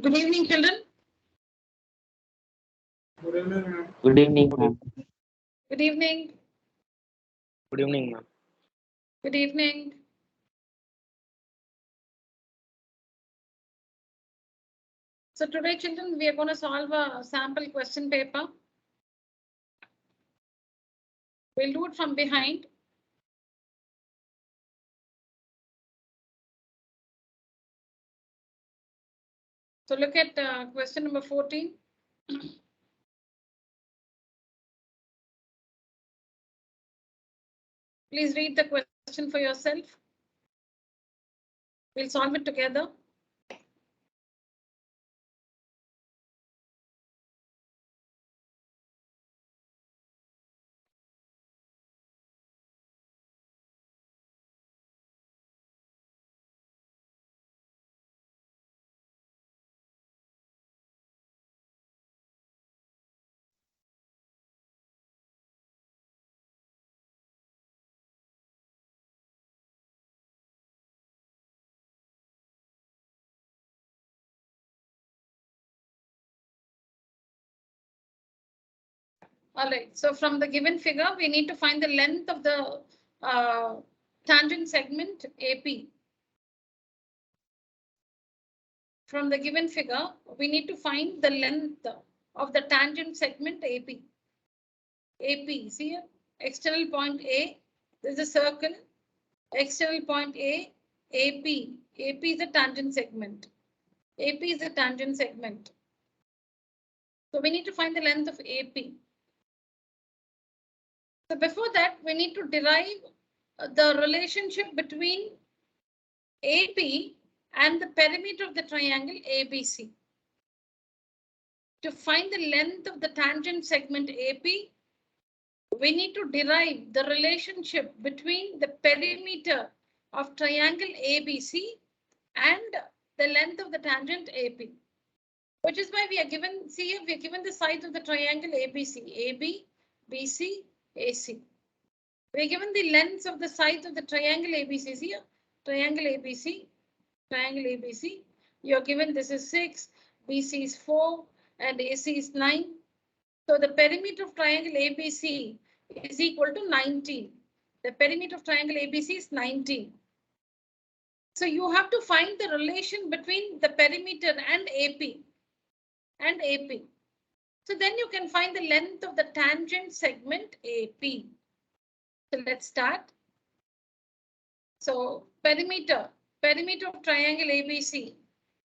Good evening, children. Good evening, ma'am. Good evening, ma'am. Good evening. Good evening, ma'am. Good evening. So today, children, we are going to solve a sample question paper. We'll do it from behind. So look at question number 14. Please read the question for yourself. We'll solve it together. All right, so from the given figure, we need to find the length of the tangent segment AP. From the given figure, we need to find the length of the tangent segment AP. AP, see here, external point A, there's a circle, external point A, AP. AP is a tangent segment. AP is a tangent segment. So we need to find the length of AP. So before that, we need to derive the relationship between AP and the perimeter of the triangle ABC. To find the length of the tangent segment AP, we need to derive the relationship between the perimeter of triangle ABC and the length of the tangent AP. Which is why we are given, see here, we are given the sides of the triangle ABC, AB, BC, AC. We are given the lengths of the sides of the triangle ABC, see here, triangle ABC, you are given this is 6, BC is 4, and AC is 9. So the perimeter of triangle ABC is equal to 19. The perimeter of triangle ABC is 19. So you have to find the relation between the perimeter and AP. So then you can find the length of the tangent segment AP. So let's start. So perimeter of triangle ABC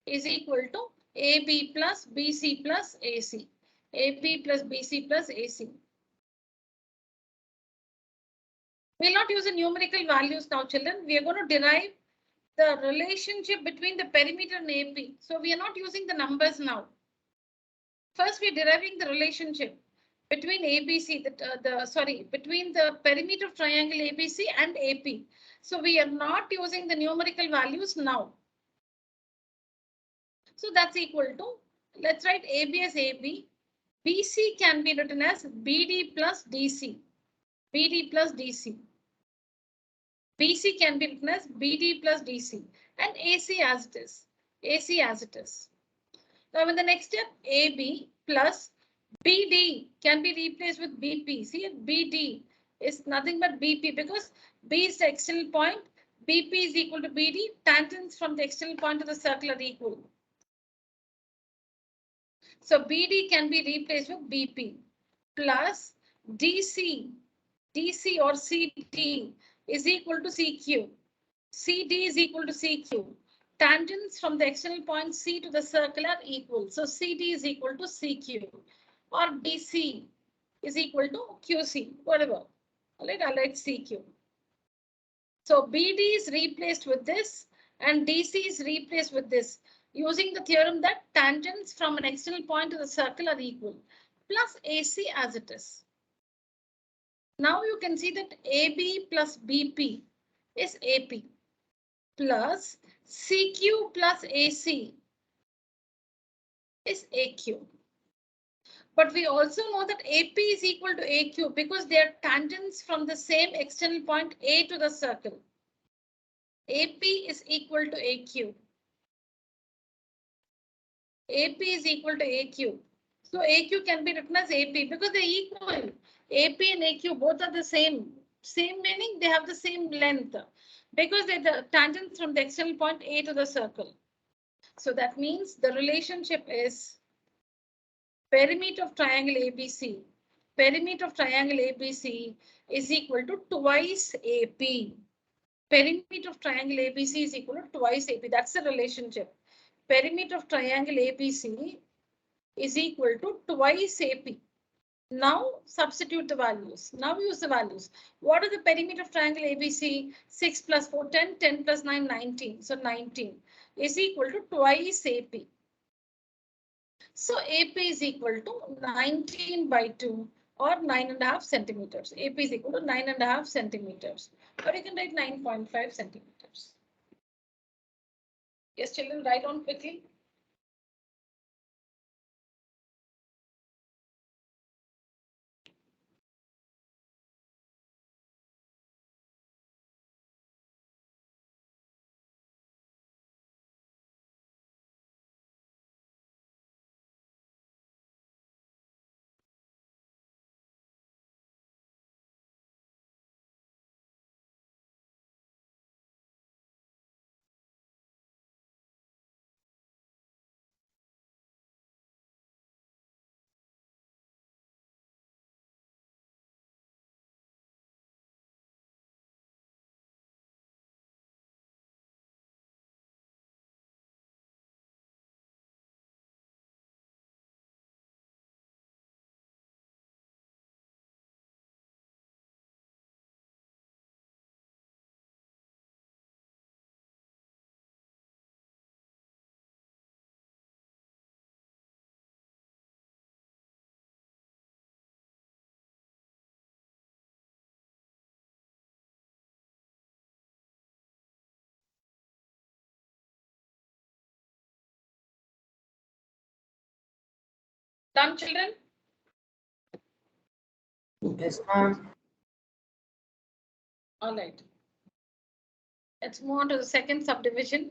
is equal to AB plus BC plus AC. AB plus BC plus AC. We'll not use the numerical values now, children. We are going to derive the relationship between the perimeter and AP. So we are not using the numbers now. First, we are deriving the relationship between ABC, between the perimeter of triangle ABC and AP. So we are not using the numerical values now. So that's equal to, let's write AB as AB. BC can be written as BD plus DC. BD plus DC. BC can be written as BD plus DC and AC as it is. AC as it is. Now in the next step, AB plus BD can be replaced with BP. See, BD is nothing but BP because B is the external point. BP is equal to BD. Tangents from the external point to the circle are equal. So BD can be replaced with BP plus DC. DC or CD is equal to CQ. CD is equal to CQ. Tangents from the external point C to the circle are equal. So CD is equal to CQ or DC is equal to QC, whatever. All right, I'll write CQ. So BD is replaced with this and DC is replaced with this using the theorem that tangents from an external point to the circle are equal plus AC as it is. Now you can see that AB plus BP is AP plus CQ plus AC is AQ. But we also know that AP is equal to AQ because they are tangents from the same external point A to the circle. AP is equal to AQ. AP is equal to AQ. So AQ can be written as AP because they're equal. AP and AQ both are the same. Same meaning they have the same length because they're the tangents from the external point A to the circle. So that means the relationship is perimeter of triangle ABC. Perimeter of triangle ABC is equal to twice AP. Perimeter of triangle ABC is equal to twice AP. That's the relationship. Perimeter of triangle ABC is equal to twice AP. Now substitute the values. Now use the values. What is the perimeter of triangle ABC? 6 plus 4, 10, 10 plus 9, 19. So 19 is equal to twice AP. So AP is equal to 19 by 2 or 9.5 centimeters. AP is equal to 9.5 centimeters. Or you can write 9.5 centimeters. Yes, children, write on quickly. Done, children? Yes, ma'am. All right. Let's move on to the second subdivision.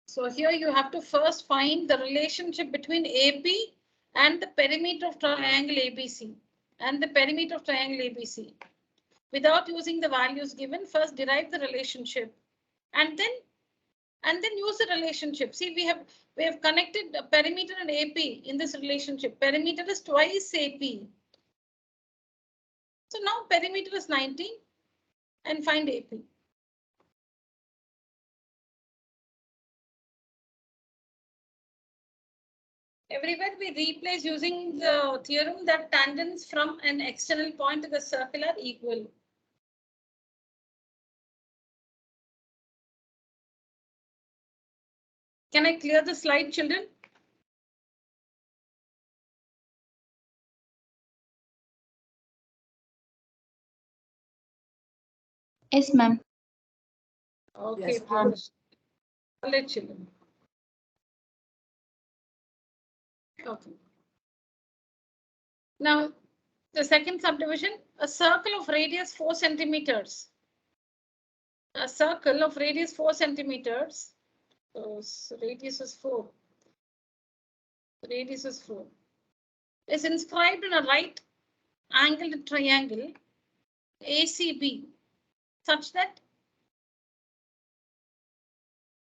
So here you have to first find the relationship between AP and the perimeter of triangle ABC and the perimeter of triangle ABC. Without using the values given, first derive the relationship and then use the relationship. See, we have connected perimeter and AP in this relationship. Perimeter is twice AP. So now perimeter is 19 and find AP. Everywhere we replace using the theorem that tangents from an external point to the circle are equal. Can I clear the slide, children? Yes, ma'am. Okay, Yes, ma'am. all right, children. Okay. Now, the second subdivision, a circle of radius 4 centimeters. A circle of radius 4 centimeters. So radius is 4. Radius is 4. Is inscribed in a right angled triangle ACB such that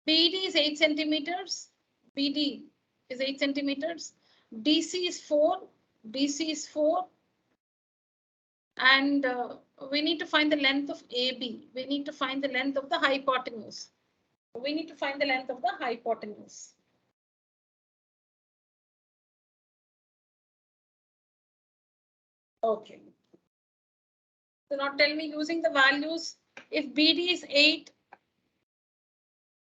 BD is 8 centimeters. BD is 8 centimeters. DC is 4. DC is 4. And we need to find the length of AB. We need to find the length of the hypotenuse. We need to find the length of the hypotenuse. Okay. So now tell me using the values, if BD is 8,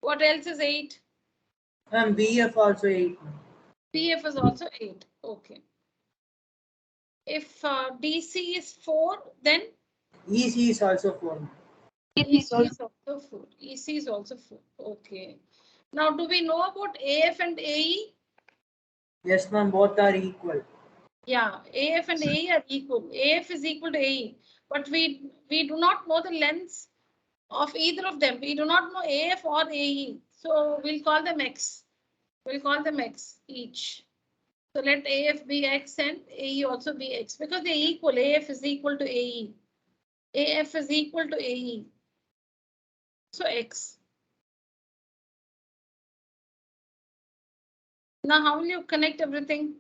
what else is 8? And BF also 8. BF is also 8. Okay. If DC is 4, then EC is also 4. EC is also 4. EC is also 4. Okay. Now, do we know about AF and AE? Yes, ma'am. Both are equal. Yeah, AF and AE are equal. AF is equal to AE, but we do not know the lengths of either of them. We do not know AF or AE. So we'll call them X. We'll call them X each. So let AF be X and AE also be X because they're equal. AF is equal to AE. AF is equal to AE. So X. Now how will you connect everything?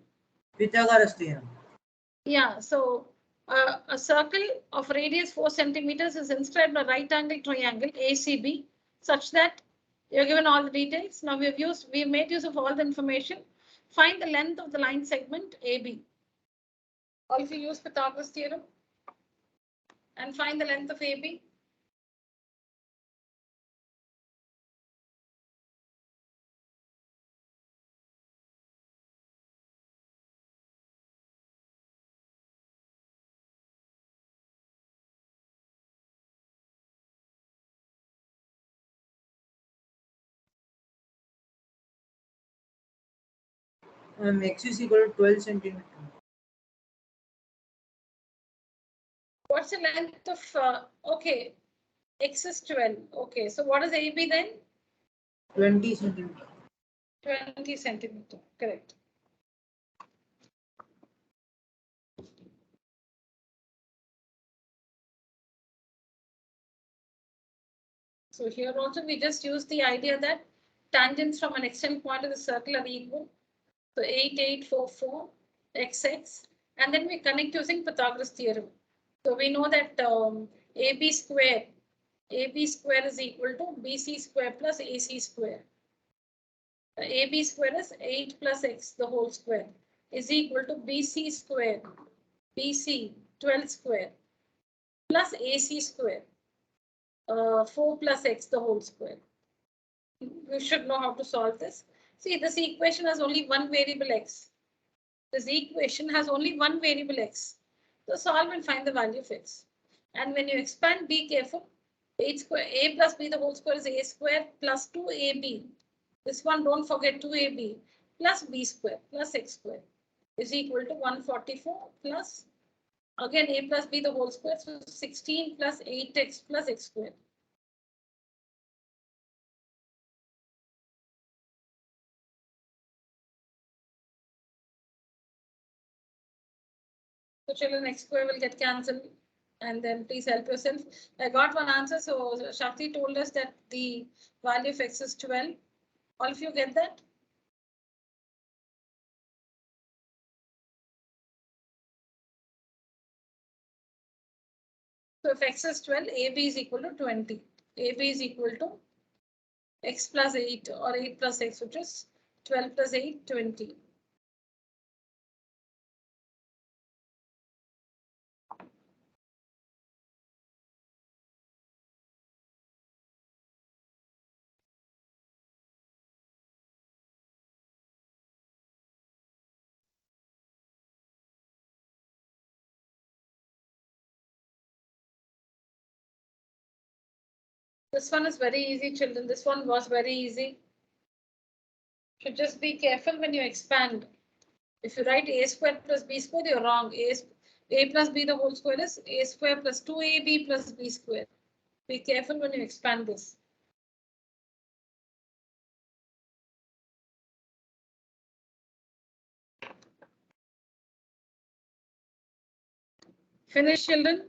Pythagoras theorem. Yeah, so a circle of radius 4 centimeters is inscribed a right angle triangle ACB such that you're given all the details. Now we've made use of all the information. Find the length of the line segment AB. Or if you use Pythagoras theorem and find the length of AB. X is equal to 12 centimeter. What's the length of, okay, X is 12. Okay, so what is AB then? 20 centimeter. 20 centimeter, correct. So here also we just use the idea that tangents from an extended point of the circle are equal. So 8844 XX, and then we connect using Pythagoras theorem. So we know that AB square is equal to BC square plus AC square. AB square is 8 plus X the whole square is equal to BC square, BC 12 square plus AC square, 4 plus X the whole square. You should know how to solve this. See, this equation has only one variable X. This equation has only one variable X. So solve and find the value of X. And when you expand, be careful. A plus B the whole square is A square plus 2AB. This one, don't forget 2AB plus B square plus X square is equal to 144 plus, again, A plus B the whole square. So 16 plus 8X plus X square. So children, X square will get cancelled. And then please help yourself. I got one answer. So Shakti told us that the value of X is 12. All of you get that? So if X is 12, AB is equal to 20. AB is equal to X plus 8 or 8 plus X, which is 12 plus 8, 20. This one is very easy, children. This one was very easy. Should just be careful when you expand. If you write A square plus B square, you're wrong. A plus B the whole square is A square plus 2AB plus B square. Be careful when you expand this. Finish, children.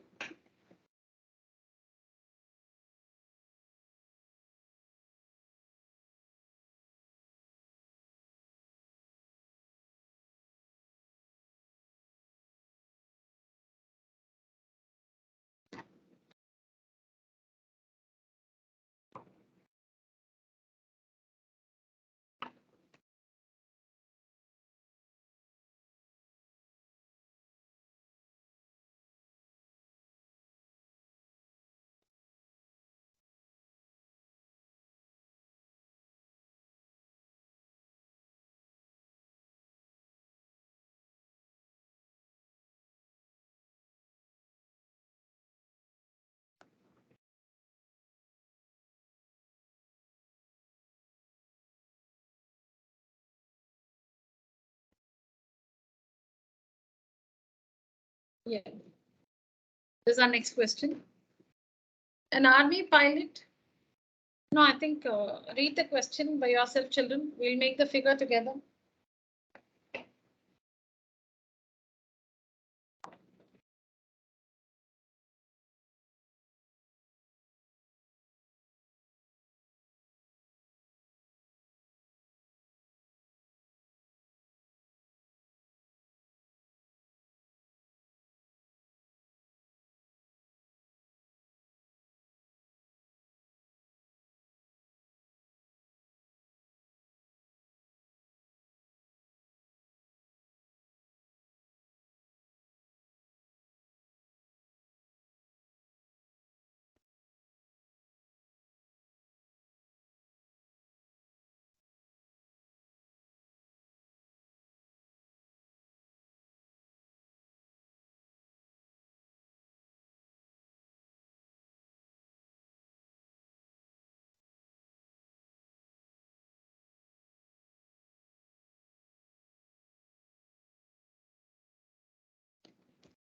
Yeah. This is our next question. An army pilot No, I think read the question by yourself, children. We'll make the figure together.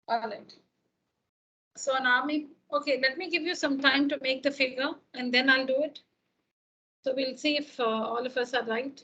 All right. So an army, okay, let me give you some time to make the figure and then I'll do it. So we'll see if all of us are right.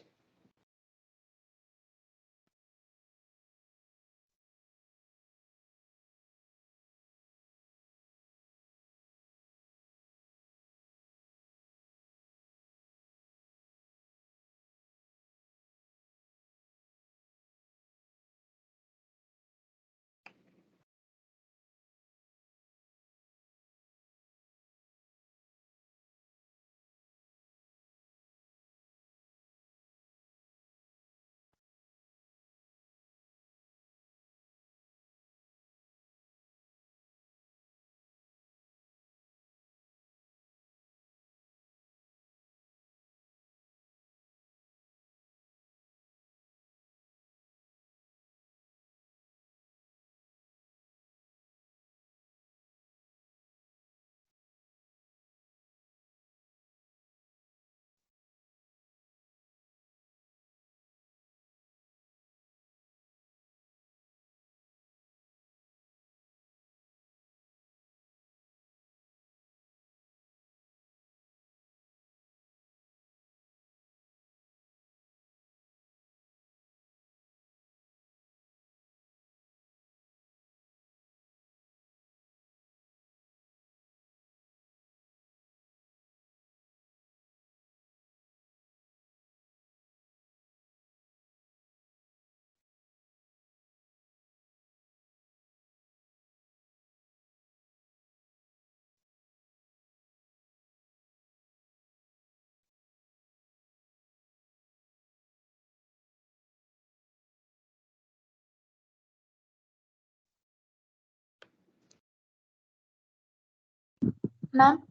Ma'am,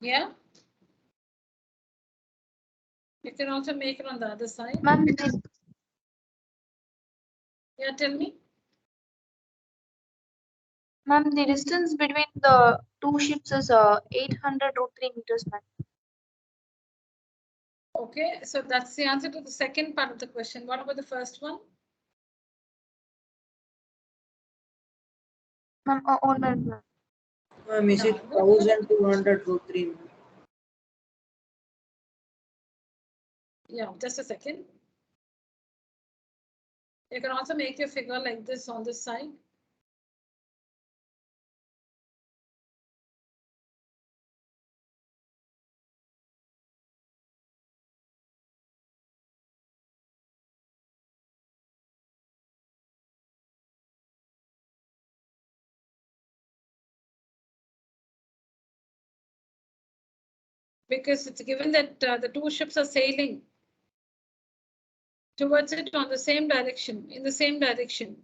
Yeah. You can also make it on the other side. ma'am, Yeah, tell me. ma'am, the distance between the two ships is 800 √3 meters, ma'am. Okay, so that's the answer to the second part of the question. What about the first one? Ma'am, all right, ma'am. Is it 1200 root 3? Yeah, just a second. You can also make your figure like this on this side. Because it's given that the two ships are sailing towards it on the same direction, in the same direction.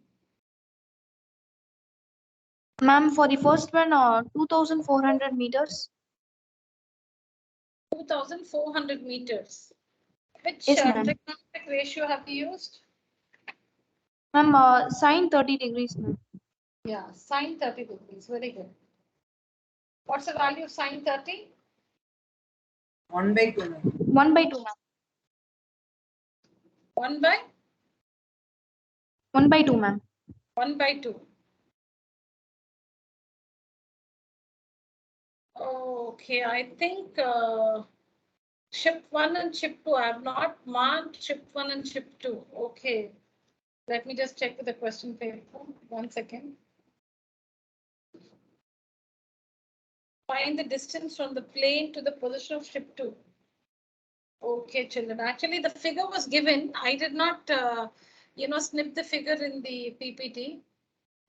Ma'am, for the first one, 2,400 meters. 2,400 meters. Which Yes, ma'am. trigonometric ratio have you used? Ma'am, sine 30 degrees, ma'am. Yeah, sine 30 degrees. Very good. What's the value of sine 30? 1/2, ma'am. 1/2, ma'am. 1 by? 1/2, ma'am. 1/2. Okay, I think Ship 1 and ship 2. I have not marked ship 1 and ship 2. Okay. Let me just check with the question paper. 1 second. Find the distance from the plane to the position of ship 2. Okay, children. Actually, the figure was given. I did not, snip the figure in the PPT.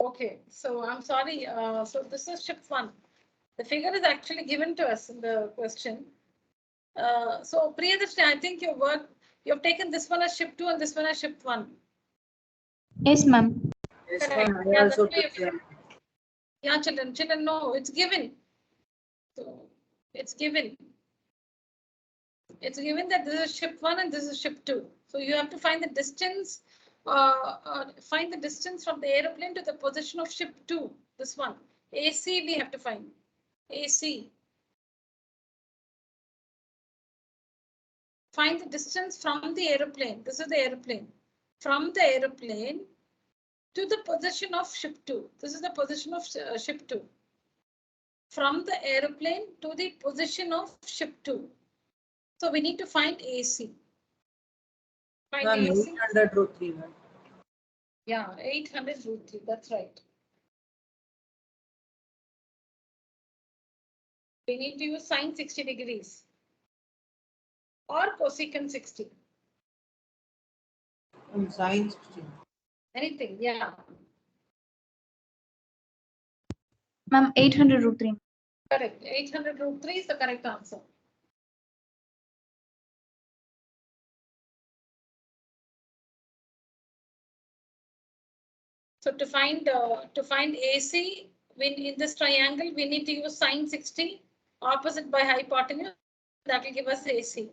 Okay, so I'm sorry. So this is ship 1. The figure is actually given to us in the question. So Priyadarshini, I think you've taken this one as ship 2 and this one as ship 1. Yes, ma'am. Yes, Correct. ma'am. I Yeah, also that's why took them. yeah, children, no, it's given. So it's given. It's given that this is ship 1 and this is ship 2. So you have to find the distance, find the distance from the aeroplane to the position of ship 2. This one, AC, we have to find AC. Find the distance from the aeroplane. This is the aeroplane. From the aeroplane to the position of ship 2. This is the position of ship 2. From the aeroplane to the position of ship 2. So we need to find AC. Find Ma'am, AC. 800 root 3, ma'am. Yeah, 800 root 3. That's right. We need to use sine 60 degrees or cosecant 60. Sine 16. Anything, yeah. Ma'am, 800 root 3. Correct. 800 root 3 is the correct answer. So to find AC, in this triangle, we need to use sine 60 opposite by hypotenuse. That will give us AC.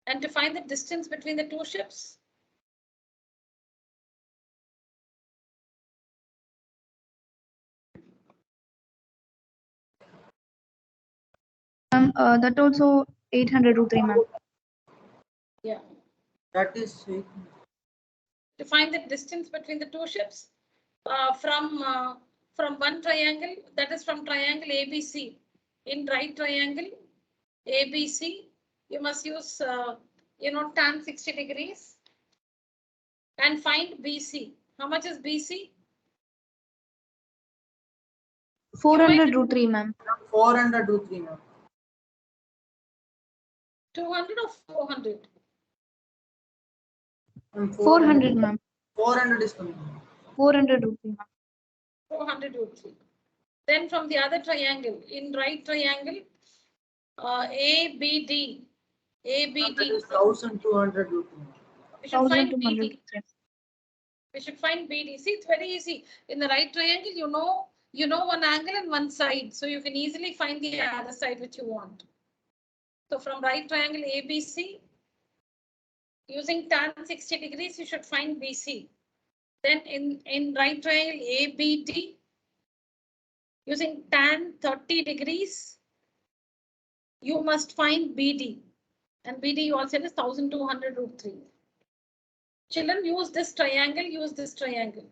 And to find the distance between the two ships, That also 800 root 3, ma'am. yeah. That is it. To find the distance between the two ships from one triangle, that is from triangle ABC. In right triangle ABC, you must use tan 60 degrees and find BC. How much is BC? 400 root 3, ma'am. 400 root 3, ma'am. 200 or 400? 400, ma'am. 400 is coming. 400 root 3, ma'am. 400 root 3. Then from the other triangle, in right triangle, ABD. That is 1200 root 3. We should find 1200 BD. root 3. We should find BD. See, it's very easy. In the right triangle, you know one angle and one side. So you can easily find the other side which you want. So from right triangle ABC, using tan 60 degrees, you should find BC. Then in right triangle ABD, using tan 30 degrees, you must find BD. And BD you all said is 1200 root 3. Children, use this triangle, use this triangle.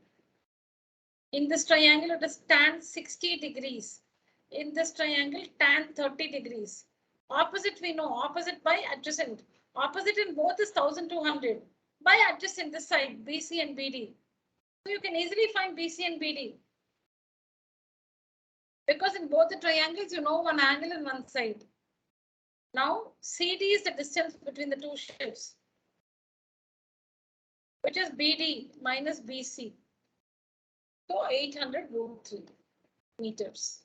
In this triangle, it is tan 60 degrees. In this triangle, tan 30 degrees. Opposite, we know, opposite by adjacent. Opposite in both is 1200. By adjacent, this side, BC and BD. So you can easily find BC and BD. Because in both the triangles, you know one angle and one side. Now, CD is the distance between the two ships, which is BD minus BC. So 800 root 3 meters.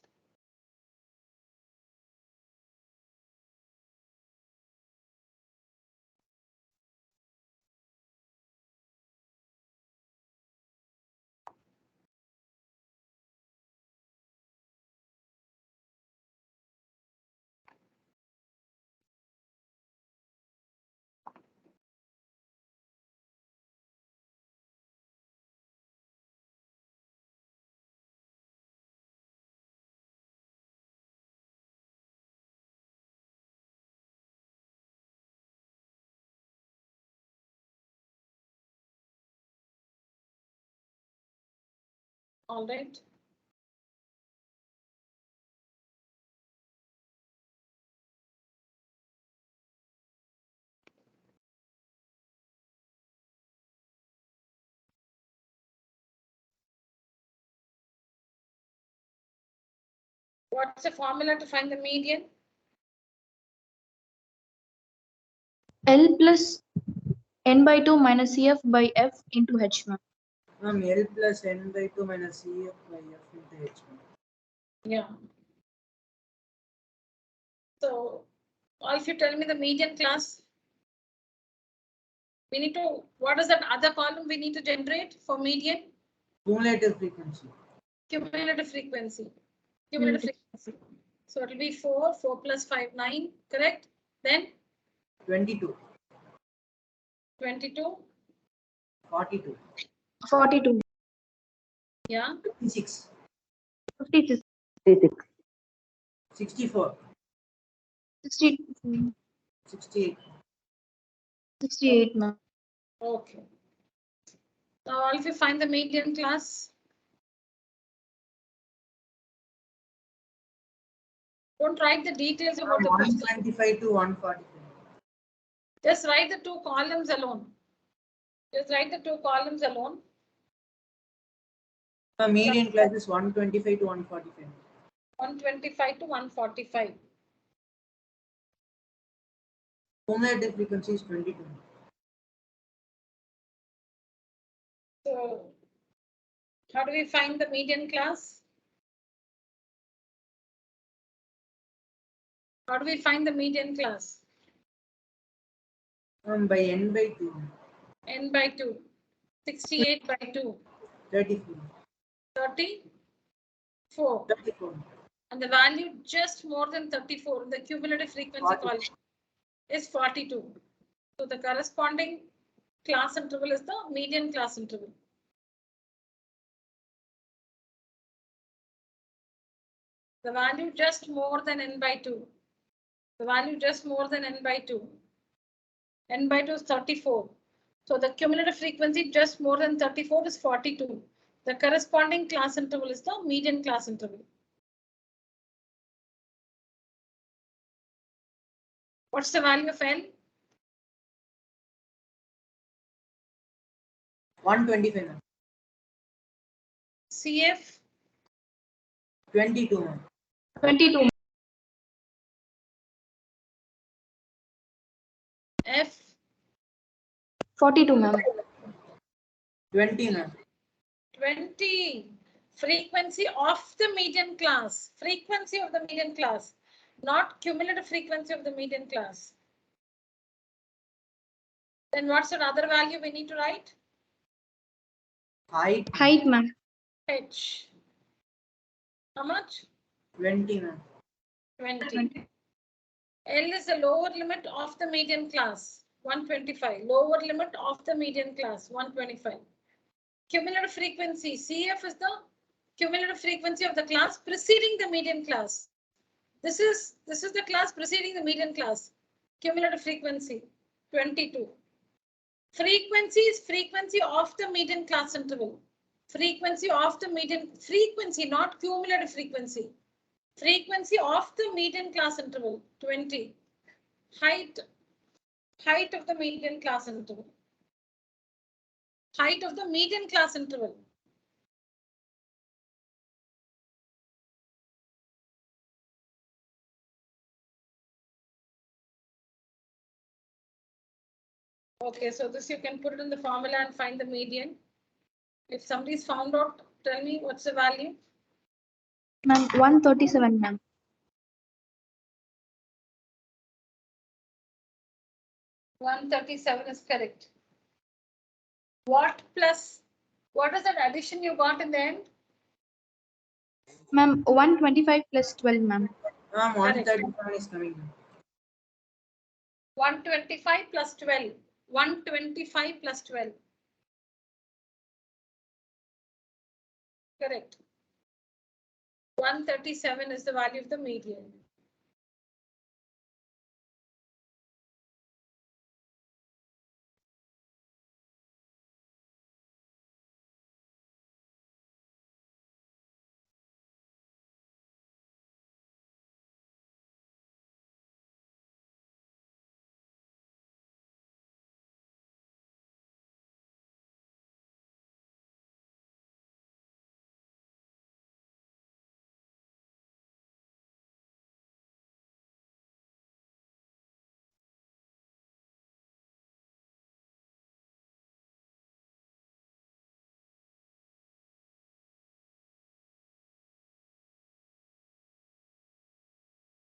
All right. What's the formula to find the median? L plus n by 2 minus CF by F into H, ma'am. L plus n by 2 minus CF by F into H. Yeah. So, if you tell me the median class, we need to, what is that other column we need to generate for median? Cumulative frequency. Cumulative frequency. Cumulative frequency. So it will be 4, 4 plus 5, 9, correct? Then 22. 22. 42. 42. Yeah. 56. 56. 64. 60, 68. 68, ma'am. Okay. Now, if you find the median class, don't write the details about the question. 125 to 145. Just write the two columns alone. Just write the two columns alone. The median class is 125 to 145. 125 to 145. Cumulative frequency is 22. So, how do we find the median class? How do we find the median class? By n by 2. N by 2. 68 by 2. 34. 34. 34. And the value just more than 34 in the cumulative frequency 40. column is 42. So the corresponding class interval is the median class interval. The value just more than n by 2. The value just more than n by 2. N by 2 is 34. So the cumulative frequency just more than 34 is 42. The corresponding class interval is the median class interval. What's the value of L? 125. CF? 22. 22. F? 42, ma'am. 20. 20. Frequency of the median class. Frequency of the median class. Not cumulative frequency of the median class. Then what's another value we need to write? Height. Height, ma'am. H. How much? 20. 20. L is the lower limit of the median class, 125. Lower limit of the median class, 125. Cumulative frequency, CF is the cumulative frequency of the class preceding the median class. This is the class preceding the median class. Cumulative frequency, 22. Frequency is frequency of the median class interval. Frequency of the median, frequency, not cumulative frequency. Frequency of the median class interval, 20. Height of the median class interval. Height of the median class interval. Okay, so this you can put it in the formula and find the median. If somebody's found out, tell me what's the value. Ma'am, 137, ma'am. 137 is correct. What plus, what is that addition you got in the end? Ma'am, 125 plus 12, ma'am. 137 is coming. 125 plus 12. 125 plus 12. Correct. 137 is the value of the median.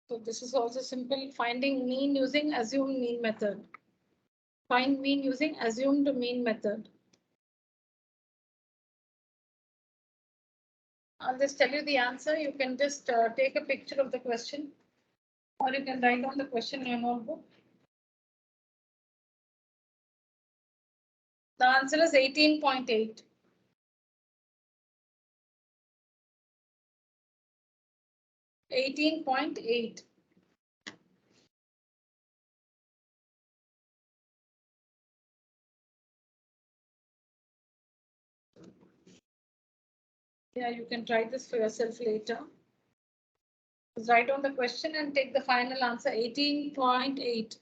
So this is also simple, finding mean using assumed mean method. Find mean using assumed mean method. I'll just tell you the answer. You can just take a picture of the question, or you can write down the question in your notebook. The answer is 18.8. 18.8. Yeah, you can try this for yourself later. Just write down the question and take the final answer, 18.8.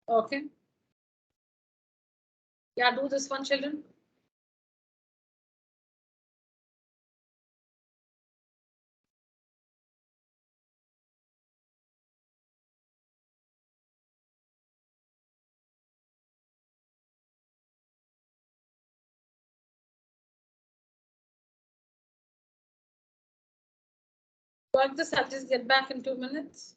Okay. Yeah, do this one, children. Work this, I'll just get back in 2 minutes.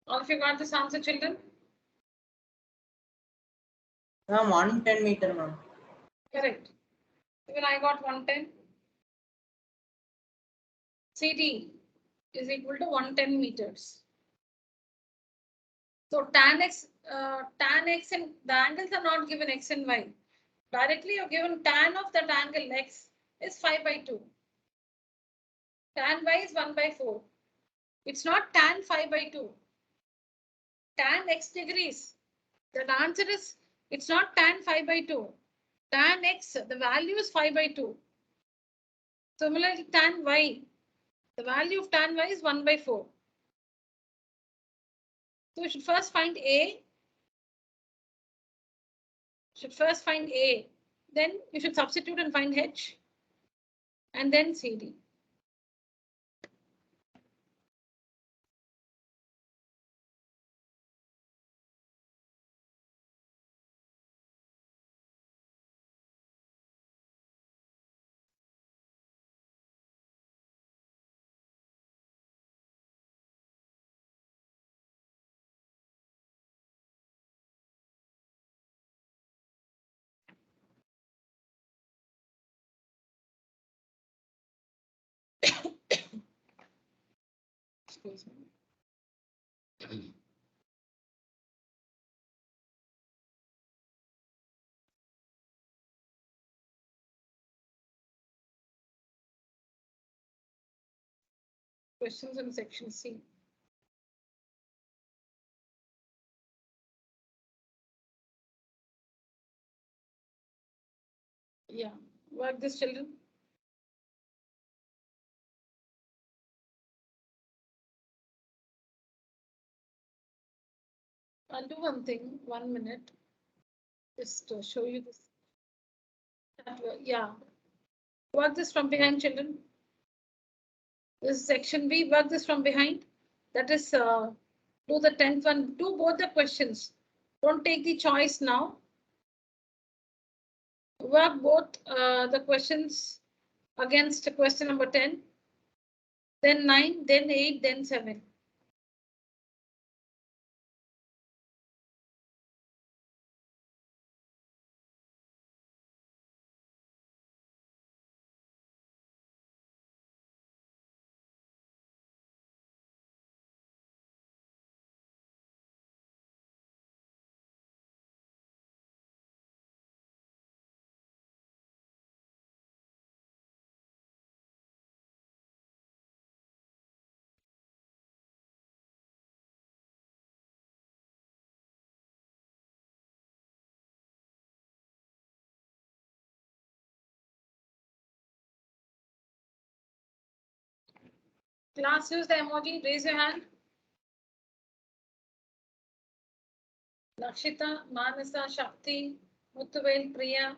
All of you got this answer, children? Ma'am, 110 meter, ma'am. Correct. Even I got 110. CD is equal to 110 meters. So tan x and the angles are not given x and y. Directly you're given tan of that angle x is 5/2. Tan y is 1/4. It's not tan 5/2. Tan x degrees. The answer is it's not tan 5/2. Tan x, the value is 5/2. Similarly, tan y, the value of tan y is 1/4. So we should first find A. Then you should substitute and find H. And then CD. Excuse me. Questions in section C. Yeah, work this, children. I'll do one thing, 1 minute, just to show you this. Yeah, work this from behind, children. This is section B, work this from behind. That is, do the 10th one, do both the questions. Don't take the choice now. Work both the questions against question number 10, then 9, then 8, then 7. Class, use the emoji, raise your hand. Lakshita, Manasa, Shakti, Muthuvel, Priya.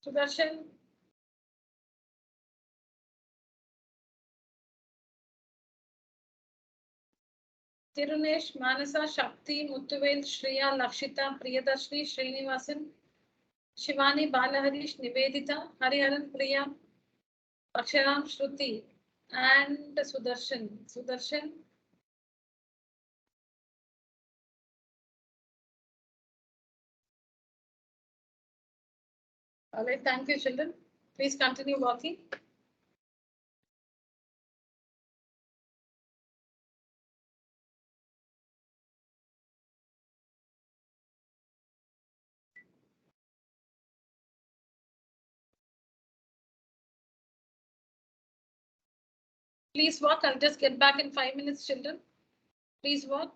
Sudarshan. Tirunesh, Manasa, Shakti, Muthuvel, Shreya, Lakshita, Priyadarshini, Srinivasan, Shivani, Balaharish, Nivedita, Hariharan, Priya, Aksharam, Shruti, and Sudarshan. Sudarshan. All right, thank you, children. Please continue working. Please work. I'll just get back in 5 minutes, children. Please work.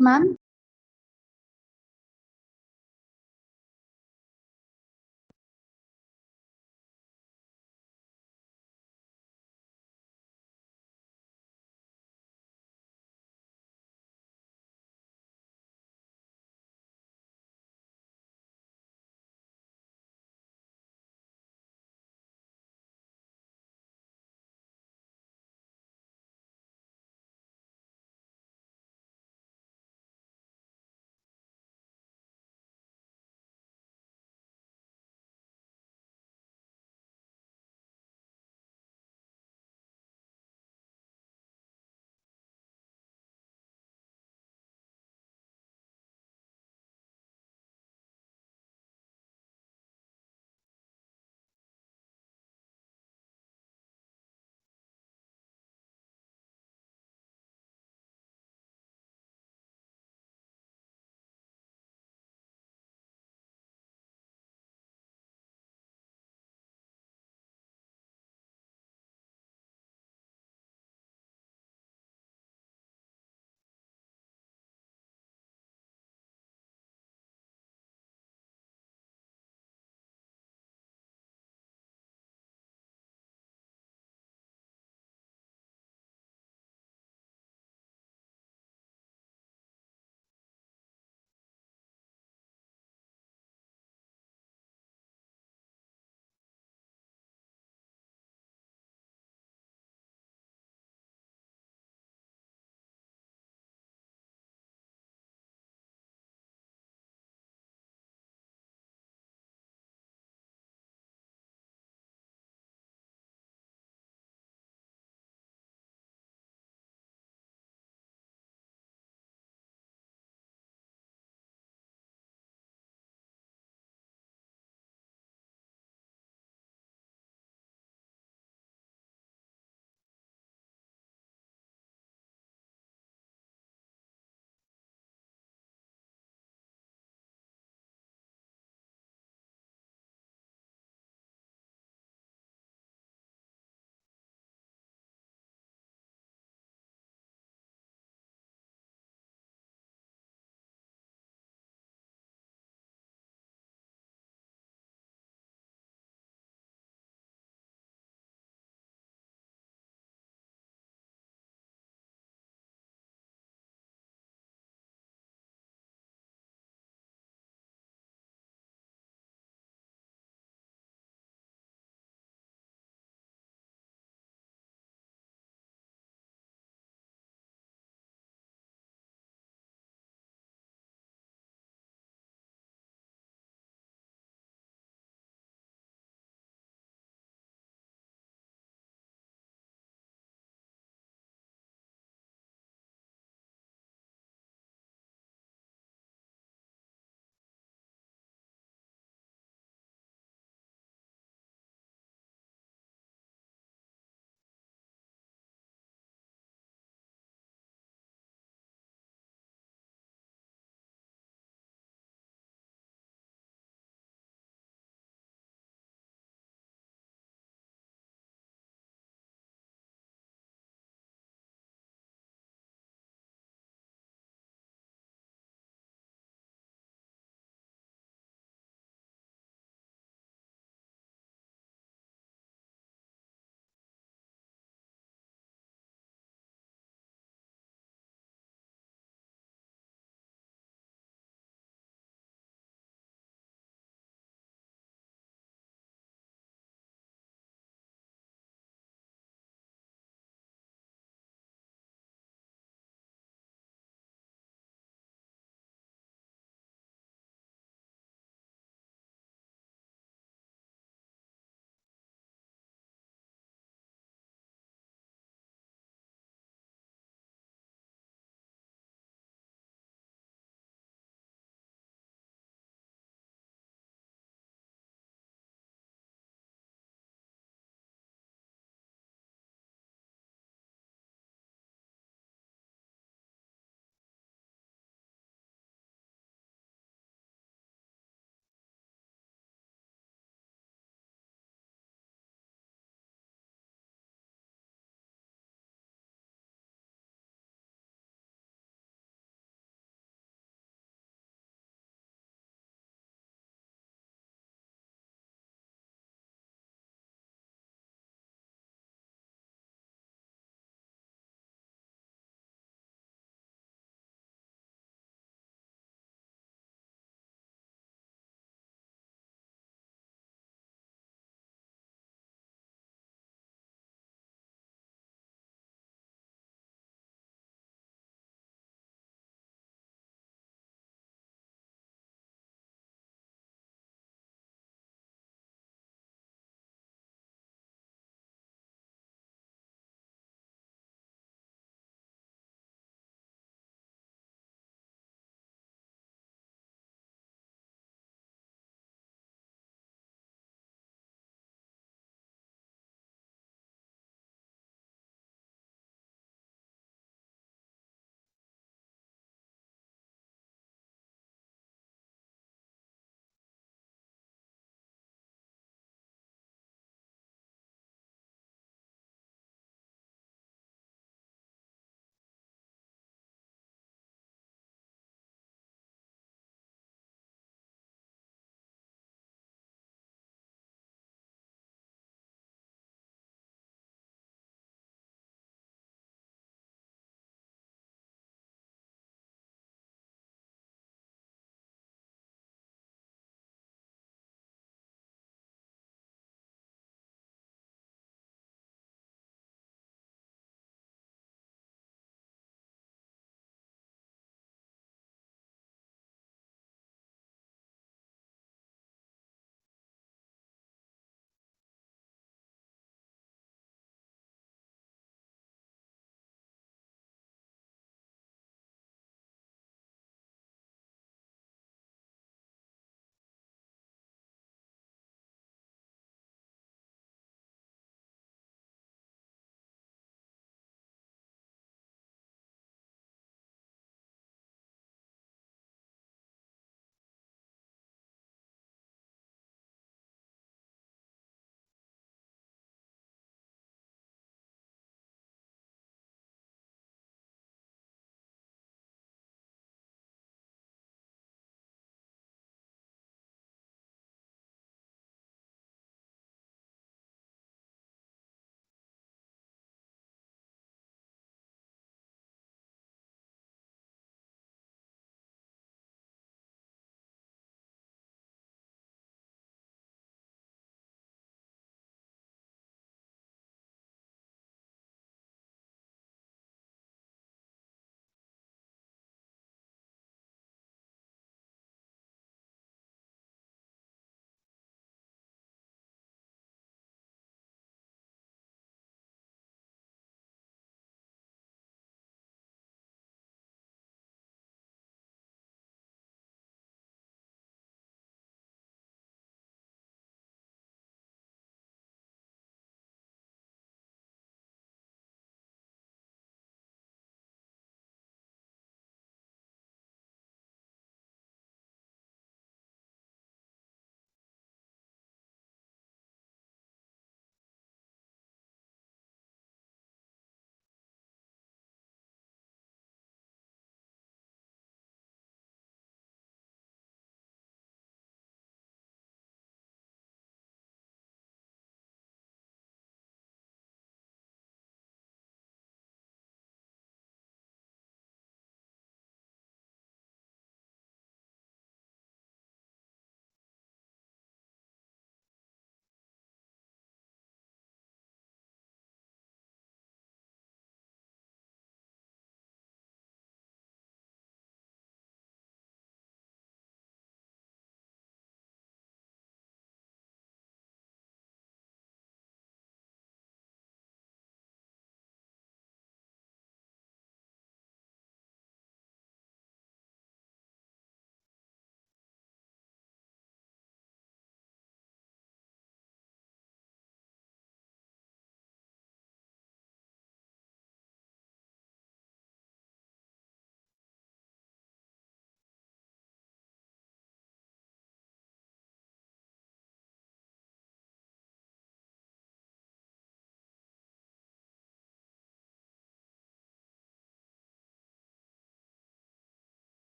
Ma'am,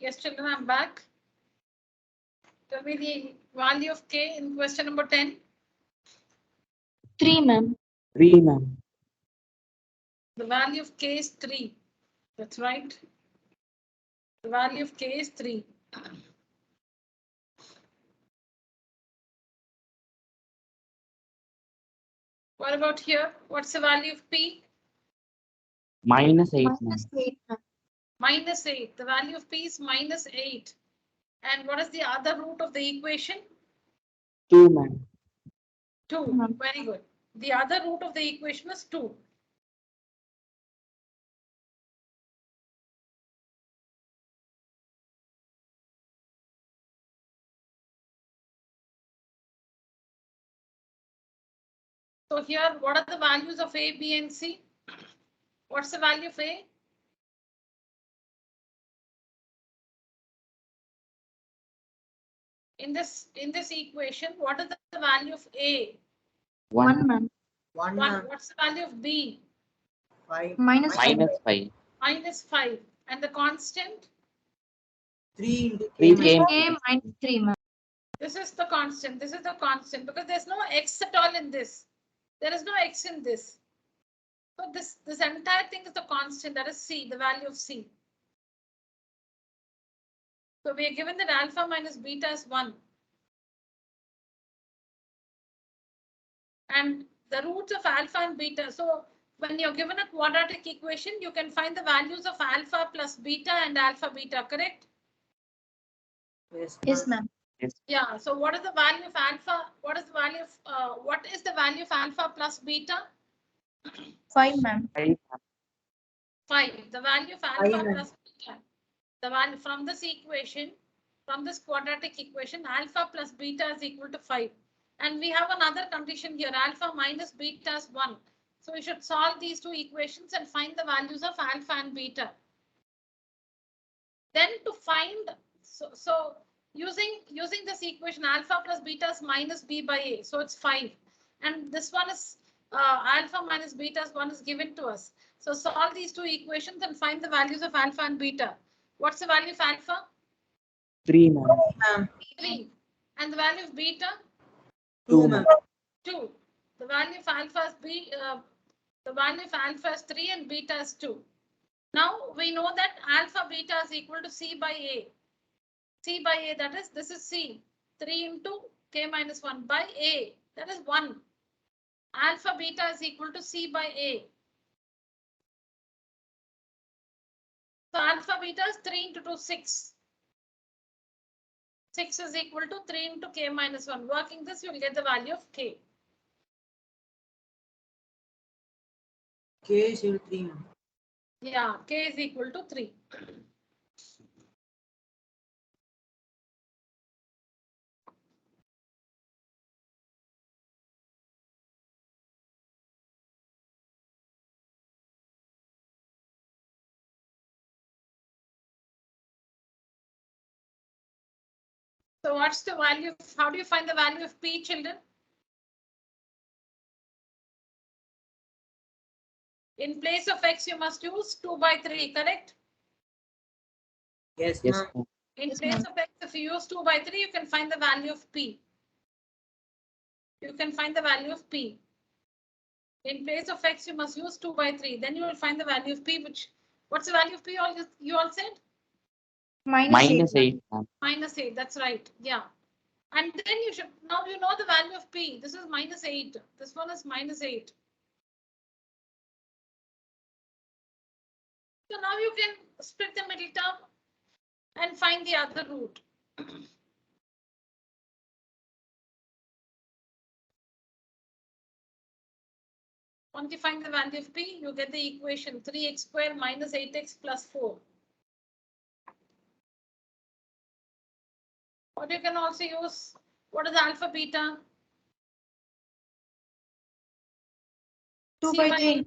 Yes, children, I'm back. Tell me the value of k in question number 10. 3, ma'am. 3, ma'am. The value of k is 3. That's right. The value of k is 3. What about here? What's the value of p? -8, ma'am. Minus 8, ma'am. Minus 8. The value of p is minus 8. And what is the other root of the equation? 2, ma'am. 2. Ma'am. Very good. The other root of the equation is 2. So here, what are the values of a, b, and c? What's the value of a? In this equation, what is the value of a? 1, ma'am. 1, 1. ma'am. What's the value of b? 5. Minus 5. -5. Minus 5. And the constant? 3 into 3 k. k minus 3, ma'am. This is the constant. This is the constant because there's no x at all in this. There is no x in this. So this entire thing is the constant, that is c, the value of c. So we are given that alpha minus beta is 1. And the roots of alpha and beta. So when you're given a quadratic equation, you can find the values of alpha plus beta and alpha beta, correct? Yes, ma'am. Yeah. So what is the value of alpha? What is the value of alpha plus beta? 5, ma'am. 5. The value of alpha plus beta. The value from this equation, from this quadratic equation, alpha plus beta is equal to 5. And we have another condition here, alpha minus beta is 1. So we should solve these two equations and find the values of alpha and beta. Then to find, so using this equation, alpha plus beta is minus b by a. So it's 5. And this one is alpha minus beta is 1 is given to us. So solve these two equations and find the values of alpha and beta. What's the value of alpha? 3, ma'am. 3. And the value of beta? 2, ma'am. 2. The value of alpha is the value of alpha is 3 and beta is 2. Now we know that alpha beta is equal to c by a. C by a, that is, this is c. 3 into k minus 1 by a, that is 1. Alpha beta is equal to c by a. So alpha beta is 3 into 2, 6. 6 is equal to 3 into k minus 1. Working this, you will get the value of k. K is equal to 3, ma'am. Yeah, k is equal to 3. So what's the value of, how do you find the value of p, children? In place of x, you must use 2 by 3, correct? Yes, ma'am. In Yes, place ma'am. of x, if you use 2 by 3, you can find the value of p. You can find the value of p. In place of x, you must use 2 by 3. Then you will find the value of p, which, what's the value of p you all said? Minus 8. ma'am. Minus 8, that's right, yeah. And then you should, now you know the value of p. This is minus 8. This one is minus 8. So now you can split the middle term and find the other root. Once you find the value of p, you get the equation 3x squared minus 8x plus 4. Or you can also use, what is alpha beta? 2 C by 3.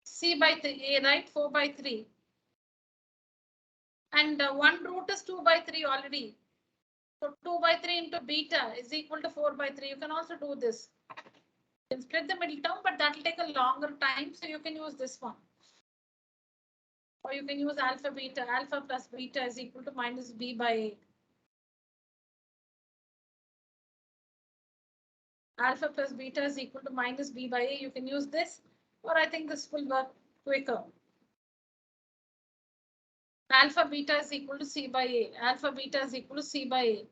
C by 3, right? 4 by 3. And one root is 2 by 3 already. So 2 by 3 into beta is equal to 4 by 3. You can also do this. You can split the middle term, but that will take a longer time. So you can use this one. Or you can use alpha beta. Alpha plus beta is equal to minus b by a. Alpha plus beta is equal to minus b by a. You can use this, or I think this will work quicker. Alpha beta is equal to c by a. Alpha beta is equal to c by a.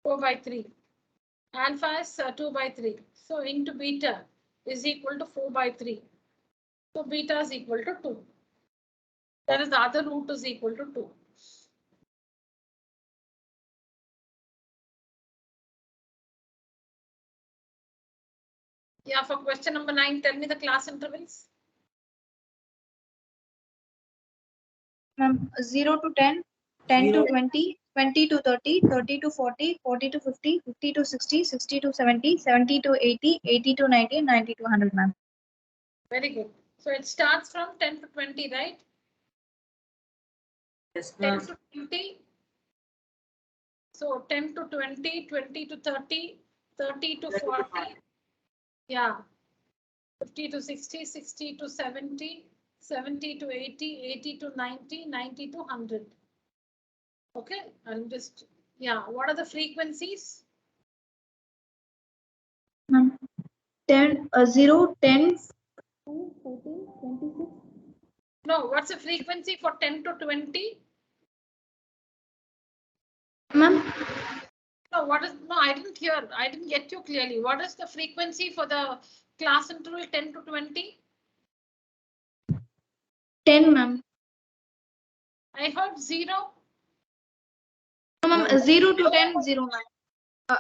4 by 3. Alpha is 2 by 3. So into beta is equal to 4 by 3. So beta is equal to 2. That is the other root is equal to 2. Yeah, for question number 9, tell me the class intervals. 0 to 10, 10 to 20, 20 to 30, 30 to 40, 40 to 50, 50 to 60, 60 to 70, 70 to 80, 80 to 90, 90 to 100, ma'am. Very good. So it starts from 10 to 20, right? Yes, 10 ma'am. to 20. So 10 to 20, 20 to 30, 30 to 40. Yeah. 50 to 60, 60 to 70, 70 to 80, 80 to 90, 90 to 100. Okay, I'll just, yeah, what are the frequencies? 10, 0, 10, 2, 14, 26. No, what's the frequency for 10 to 20? Ma'am, No, what is, no, I didn't hear. I didn't get you clearly. What is the frequency for the class interval 10 to 20? 10, ma'am. I heard 0. No, ma'am, No. 0 to 10, 0, ma'am.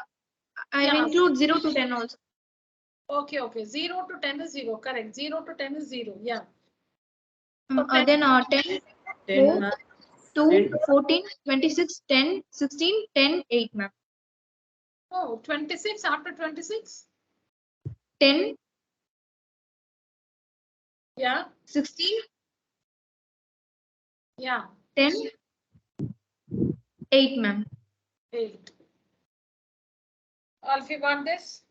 I Yeah. include 0 to 10 also. Okay, okay. 0 to 10 is 0. Correct. 0 to 10 is 0. Yeah. Then 10, 10, 4, ma'am. 2, 10. 14, 26, 10, 16, 10, 8, ma'am. Oh, 26 after 26? 10, Yeah. 16, Yeah. 10, 8, ma'am. 8. Alf, you got this?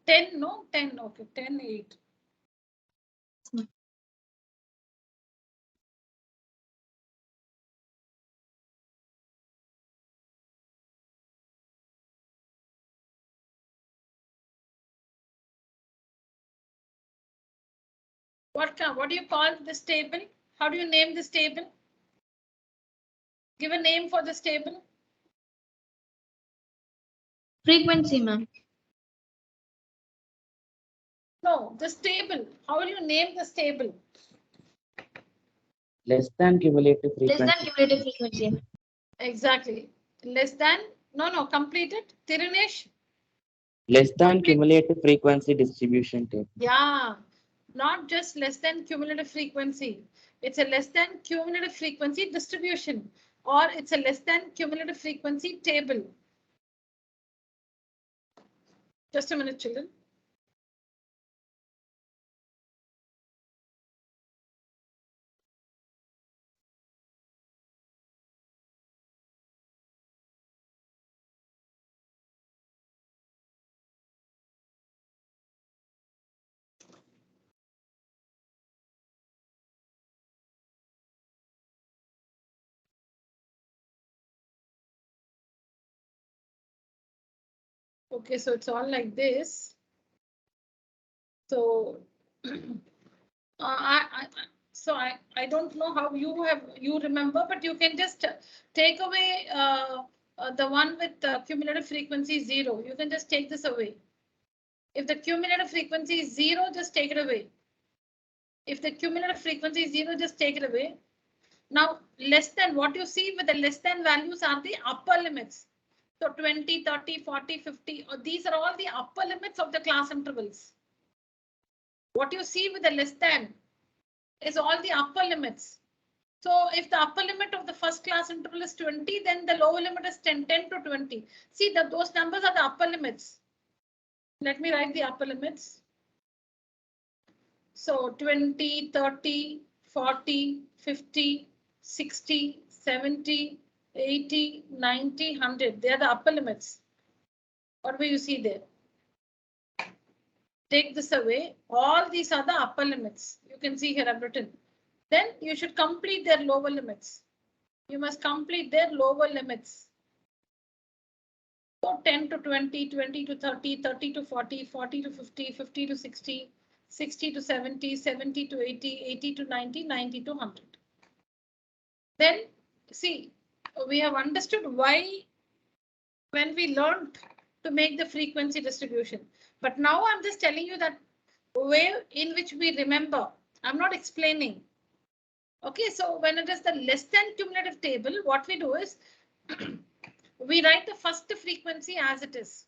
Ten, no? 10, okay. 10, 8. What do you call this table? How do you name this table? Give a name for this table. Frequency, ma'am. No, this table. How will you name this table? Less than cumulative Less frequency. than cumulative frequency. Exactly. Less than. No, complete it. Tirinesh. Less than cumulative frequency distribution table. Yeah. Not just less than cumulative frequency. It's a less than cumulative frequency distribution, or it's a less than cumulative frequency table. Just a minute, children. Okay, so it's all like this. So I don't know how you remember, but you can just take away the one with cumulative frequency 0. You can just take this away. If the cumulative frequency is 0, just take it away. If the cumulative frequency is 0, just take it away. Now, less than, what you see with the less than values are the upper limits. So 20, 30, 40, 50, these are all the upper limits of the class intervals. What you see with the less than is all the upper limits. So if the upper limit of the first class interval is 20, then the lower limit is 10 to 20. See that those numbers are the upper limits. Let me write the upper limits. So 20, 30, 40, 50, 60, 70, 80, 90, 100. They are the upper limits. What will you see there? take this away. All these are the upper limits. You can see here I've written. Then you should complete their lower limits. You must complete their lower limits. So 10 to 20, 20 to 30, 30 to 40, 40 to 50, 50 to 60, 60 to 70, 70 to 80, 80 to 90, 90 to 100. Then see, we have understood why when we learned to make the frequency distribution. But now I'm just telling you that way in which we remember. I'm not explaining. Okay, so when it is the less than cumulative table, what we do is we write the first frequency as it is.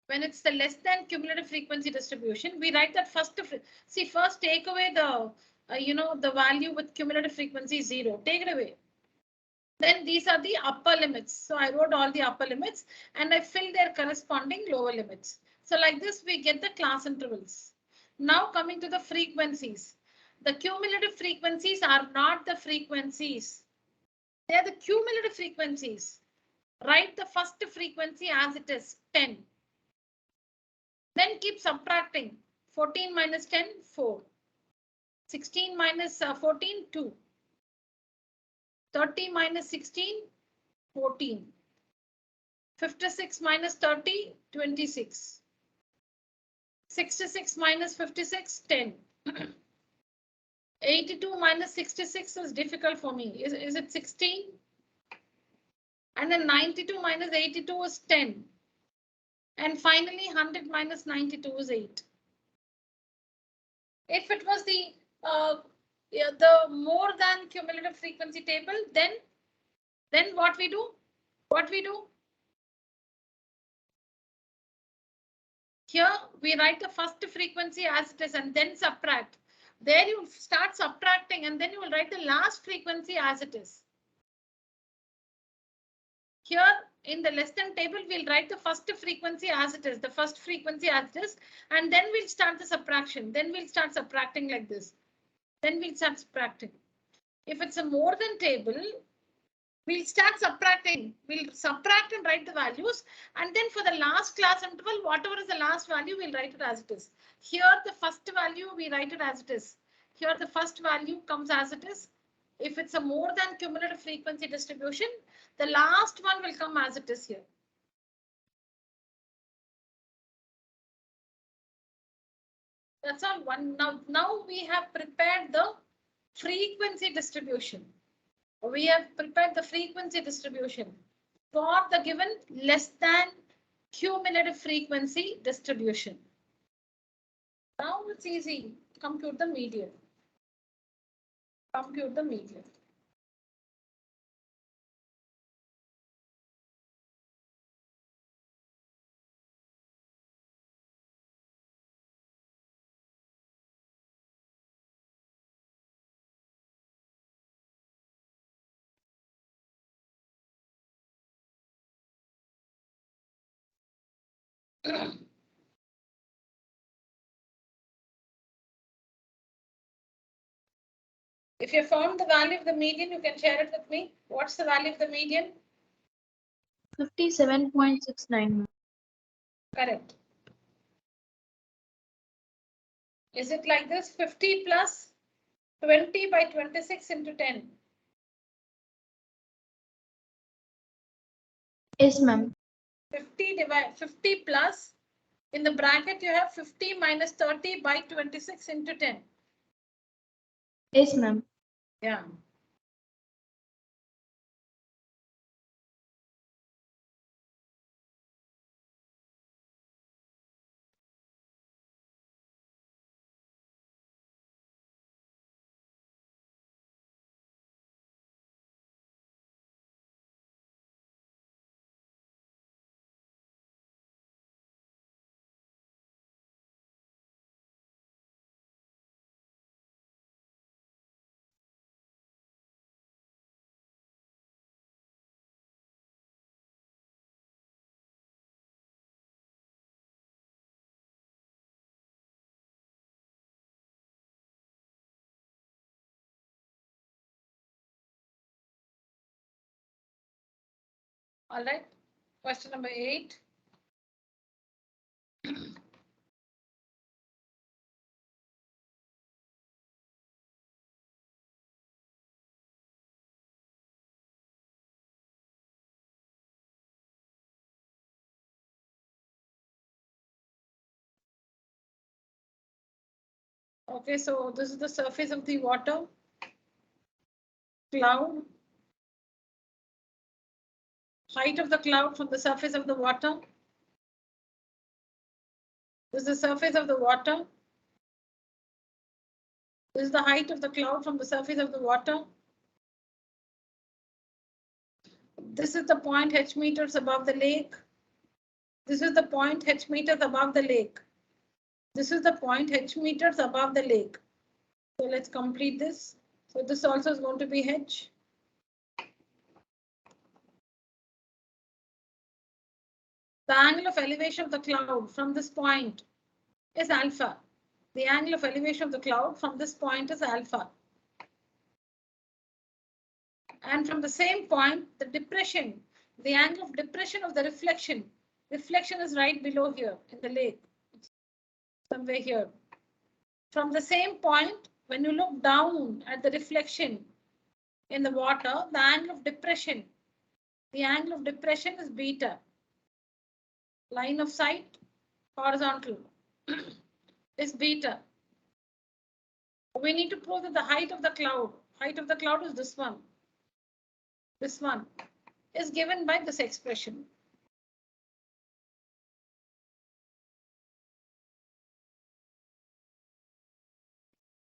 When it's the less than cumulative frequency distribution, we write that first. See, first take away the, the value with cumulative frequency 0. Take it away. Then these are the upper limits. So I wrote all the upper limits and I filled their corresponding lower limits. So like this, we get the class intervals. Now coming to the frequencies. The cumulative frequencies are not the frequencies. They are the cumulative frequencies. Write the first frequency as it is, 10. Then keep subtracting. 14 minus 10, 4. 16 minus 14, 2. 30 minus 16, 14. 56 minus 30, 26. 66 minus 56, 10. 82 minus 66 is difficult for me. Is it 16? And then 92 minus 82 is 10. And finally 100 minus 92 is 8. If it was the more than cumulative frequency table, then what we do? Here we write the first frequency as it is and then subtract. There you start subtracting and then you will write the last frequency as it is. Here in the less than table, we'll write the first frequency as it is, and then we'll start the subtraction. Then we'll start subtracting like this. Then we'll start subtracting. If it's a more than table, we'll start subtracting. We'll subtract and write the values. And then for the last class interval, whatever is the last value, we'll write it as it is. Here, the first value, we write it as it is. Here, the first value comes as it is. If it's a more than cumulative frequency distribution, the last one will come as it is here. That's all. Now we have prepared the frequency distribution. We have prepared the frequency distribution for the given less than cumulative frequency distribution. Now it's easy. Compute the median. Compute the median. If you found the value of the median, you can share it with me. What's the value of the median? 57.69. Correct. Is it like this? 50 plus 20 by 26 into 10. Yes, ma'am. 50 plus, in the bracket you have 50 minus 30 by 26 into 10. Yes, ma'am. Yeah. All right. Question number 8. Okay, so this is the surface of the water, cloud, height of the cloud from the surface of the water. This is the surface of the water. This is the height of the cloud from the surface of the water. This is the point h meters above the lake. This is the point h meters above the lake. This is the point h meters above the lake. So let's complete this. So this also is going to be h. The angle of elevation of the cloud from this point is alpha. The angle of elevation of the cloud from this point is alpha. And from the same point, the depression, the angle of depression of the reflection is right below here in the lake, somewhere here. From the same point, when you look down at the reflection in the water, the angle of depression is beta. Line of sight, horizontal, is beta. We need to prove that the height of the cloud is this one. This one is given by this expression.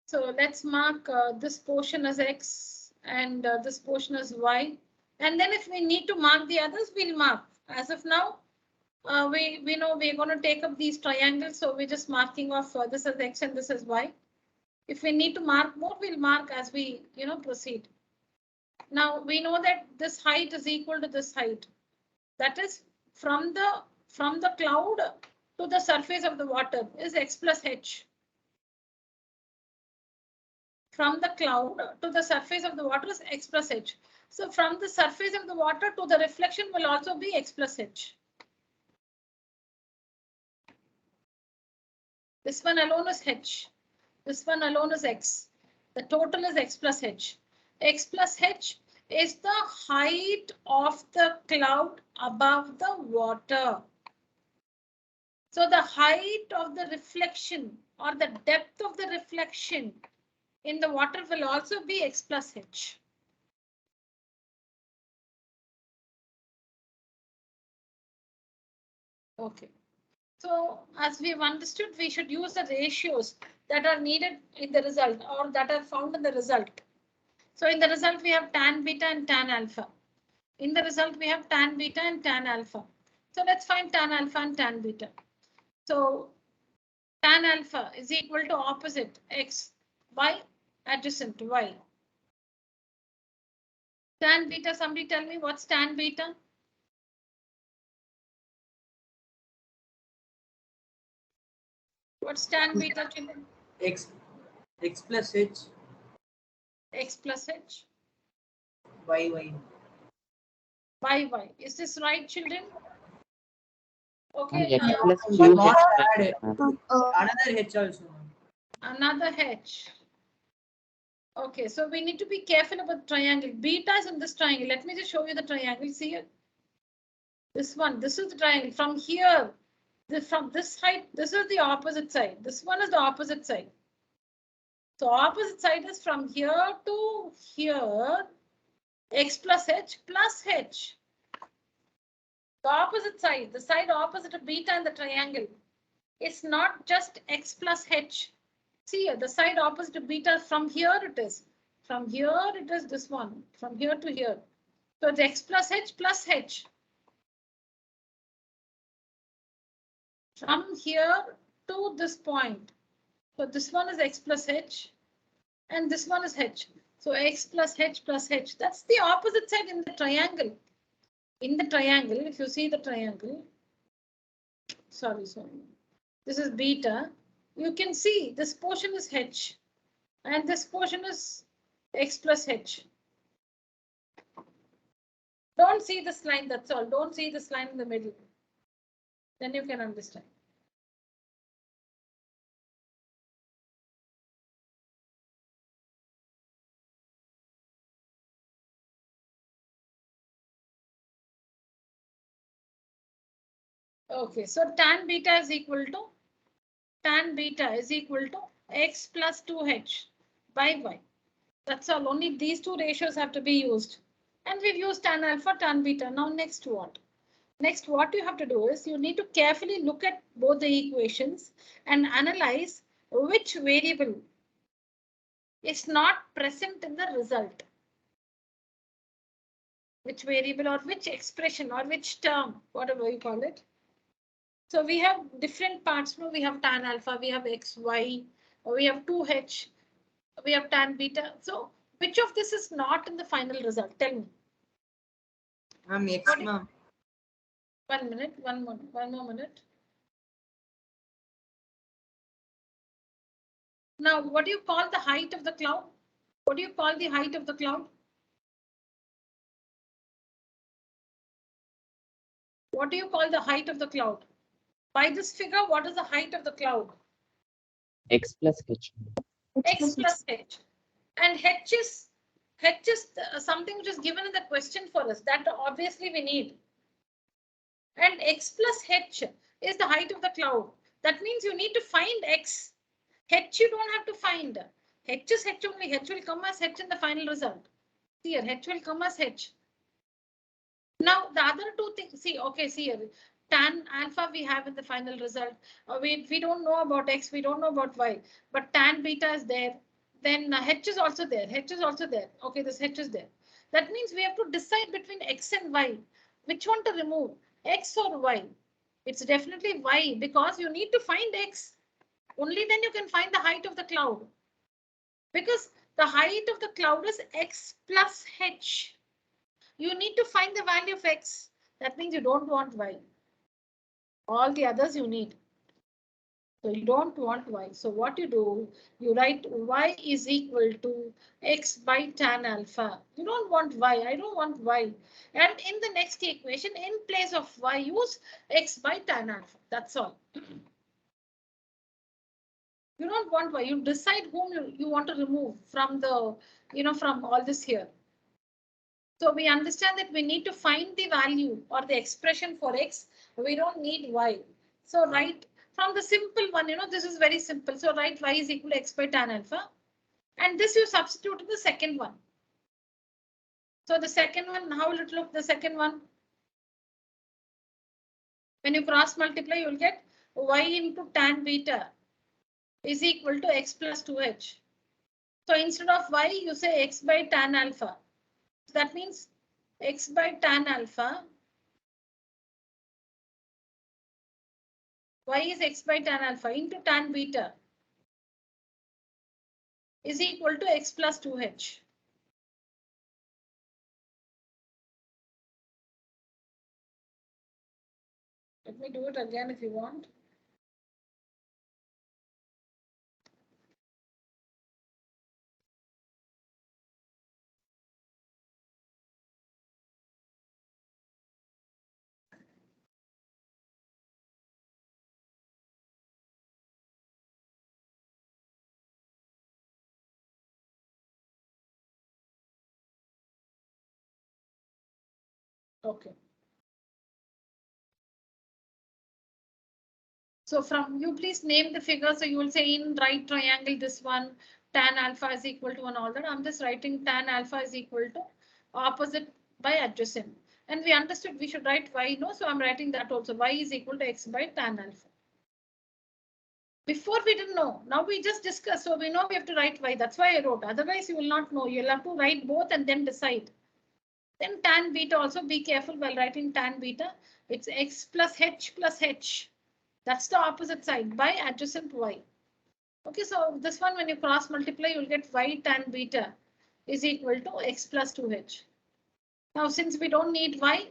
So let's mark this portion as X and this portion as Y. And then if we need to mark the others, we'll mark. As of now, we know we're going to take up these triangles. So we're just marking off this as X and this as Y. If we need to mark more, we'll mark as we proceed. Now we know that this height is equal to this height. That is from the cloud to the surface of the water is X plus H. From the cloud to the surface of the water is X plus H. So from the surface of the water to the reflection will also be X plus H. This one alone is H. This one alone is X. The total is X plus H. X plus H is the height of the cloud above the water. So the height of the reflection or the depth of the reflection in the water will also be X plus H. Okay. So as we have understood, we should use the ratios that are needed in the result or that are found in the result. So in the result, we have tan beta and tan alpha. In the result, we have tan beta and tan alpha. So let's find tan alpha and tan beta. So tan alpha is equal to opposite X by adjacent to Y. Tan beta, somebody tell me what's tan beta? What's tan beta? X plus H. X plus H. Y. Y. Is this right, children? Okay. X plus But Q not H. add another H also. Another H. Okay, so we need to be careful about triangle. Beta is in this triangle. Let me just show you the triangle. See it? This one. This is the triangle. From here, from this height, this is the opposite side. This one is the opposite side. So opposite side is from here to here. X plus H plus H. The opposite side, the side opposite of beta in the triangle, is not just X plus H. See here, the side opposite to beta, from here it is. From here it is this one, from here to here. So it's X plus H plus H. From here to this point. So this one is X plus H and this one is H. So X plus H plus H. That's the opposite side in the triangle. In the triangle, if you see the triangle, sorry. This is beta. You can see this portion is H and this portion is X plus H. Don't see this line, that's all. Don't see this line in the middle. Then you can understand. Okay, so tan beta is equal to tan beta is equal to x plus 2h by y. That's all. Only these two ratios have to be used. And we've used tan alpha, tan beta. Now next what? Next, what you have to do is you need to carefully look at both the equations and analyze which variable is not present in the result. Which variable or which expression or which term, whatever you call it. So we have different parts. No, we have tan alpha, we have x, y, we have 2h, we have tan beta. So which of this is not in the final result? Tell me. X, ma'am. 1 minute, one more minute. Now, what do you call the height of the cloud? What do you call the height of the cloud? What do you call the height of the cloud? By this figure, what is the height of the cloud? X plus H. X plus H. And H is something which is given in the question for us. That obviously we need. And X plus H is the height of the cloud. That means you need to find X. H you don't have to find. H is H only. H will come as H in the final result. Here, H will come as H. Now the other two things, see here, tan alpha we have in the final result. We don't know about X, we don't know about Y, but tan beta is there. Then H is also there. H is also there. Okay, this H is there. That means we have to decide between X and Y. Which one to remove, X or Y? It's definitely Y because you need to find X. Only then you can find the height of the cloud. Because the height of the cloud is X plus H. You need to find the value of X. That means you don't want Y. All the others you need. So you don't want Y. So what you do, you write Y is equal to X by tan alpha. You don't want Y. I don't want Y. And in the next equation, in place of Y, use X by tan alpha. That's all. You don't want Y. You decide whom you want to remove from the, from all this here. So we understand that we need to find the value or the expression for X. We don't need Y. So write from the simple one, this is very simple. So write Y is equal to X by tan alpha. And this you substitute in the second one. So the second one, how will it look? The second one. When you cross multiply, you will get Y into tan beta is equal to X plus 2H. So instead of Y, you say X by tan alpha. That means X by tan alpha. Y is X by tan alpha into tan beta is equal to X plus 2H. Let me do it again if you want. Okay. So from you, please name the figure. So you will say in right triangle, this one, tan alpha is equal to 1, all that. I'm just writing tan alpha is equal to opposite by adjacent. And we understood we should write Y, no? So I'm writing that also. Y is equal to X by tan alpha. Before we didn't know. Now we just discussed. So we know we have to write Y. That's why I wrote. Otherwise you will not know. You'll have to write both and then decide. Then tan beta also, be careful while writing tan beta. It's X plus H plus H. That's the opposite side by adjacent Y. Okay, so this one when you cross multiply, you'll get Y tan beta is equal to X plus 2H. Now since we don't need Y,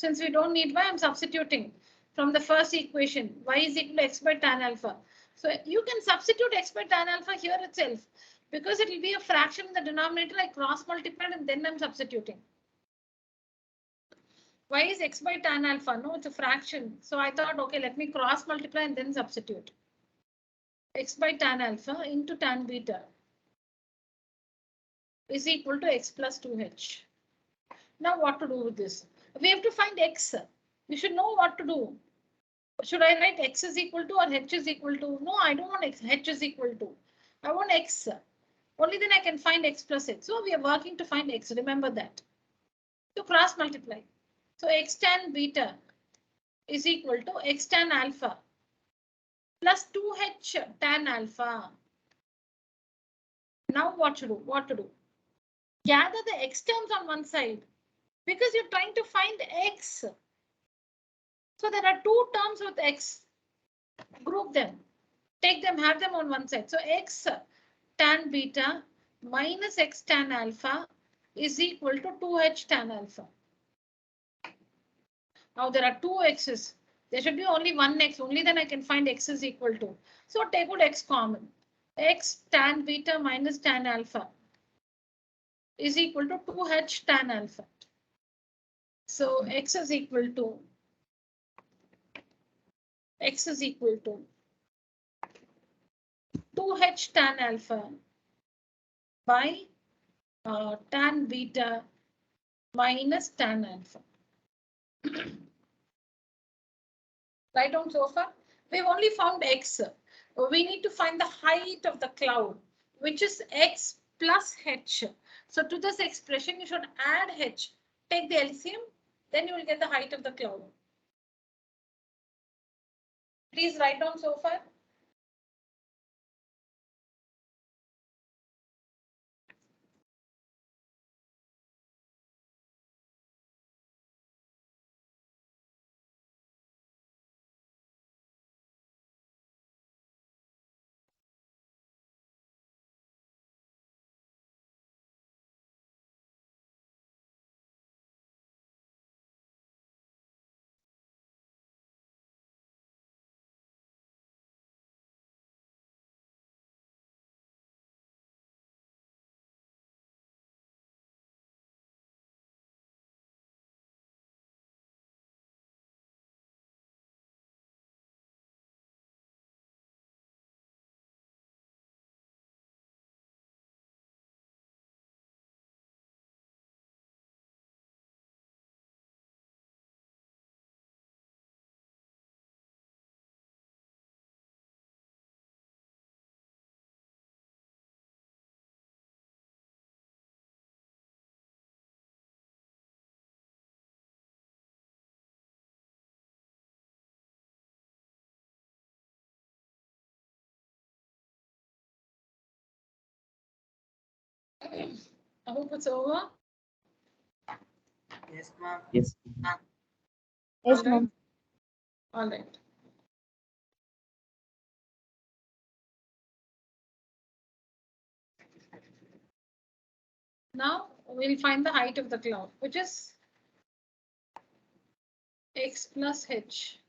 I'm substituting from the first equation. Y is equal to X by tan alpha. So you can substitute X by tan alpha here itself. Because it will be a fraction in the denominator, I cross multiplied and then I'm substituting. Y is X by tan alpha. No, it's a fraction. So I thought, okay, let me cross multiply and then substitute. X by tan alpha into tan beta is equal to X plus 2H. Now what to do with this? We have to find X. You should know what to do. Should I write x is equal to or h is equal to? No, I don't want x, h is equal to. I want x. Only then I can find x plus h. So we are working to find x. Remember that. To cross multiply. So x tan beta is equal to x tan alpha plus 2h tan alpha. Now what to do? What to do? Gather the x terms on one side because you're trying to find x. So there are two terms with x. Group them. Take them, have them on one side. So x tan beta minus x tan alpha is equal to 2h tan alpha. Now there are two x's. There should be only one x. Only then I can find x is equal to. So take out x common. X tan beta minus tan alpha is equal to 2h tan alpha. So x is equal to 2h tan alpha by tan beta minus tan alpha. Right on so far? We've only found x. We need to find the height of the cloud, which is x plus h. So to this expression, you should add h. Take the LCM, then you will get the height of the cloud. Please write down so far. I hope it's over. Yes, ma'am. Yes. Yes, ma'am. All right. Now we'll find the height of the cloud, which is x plus h.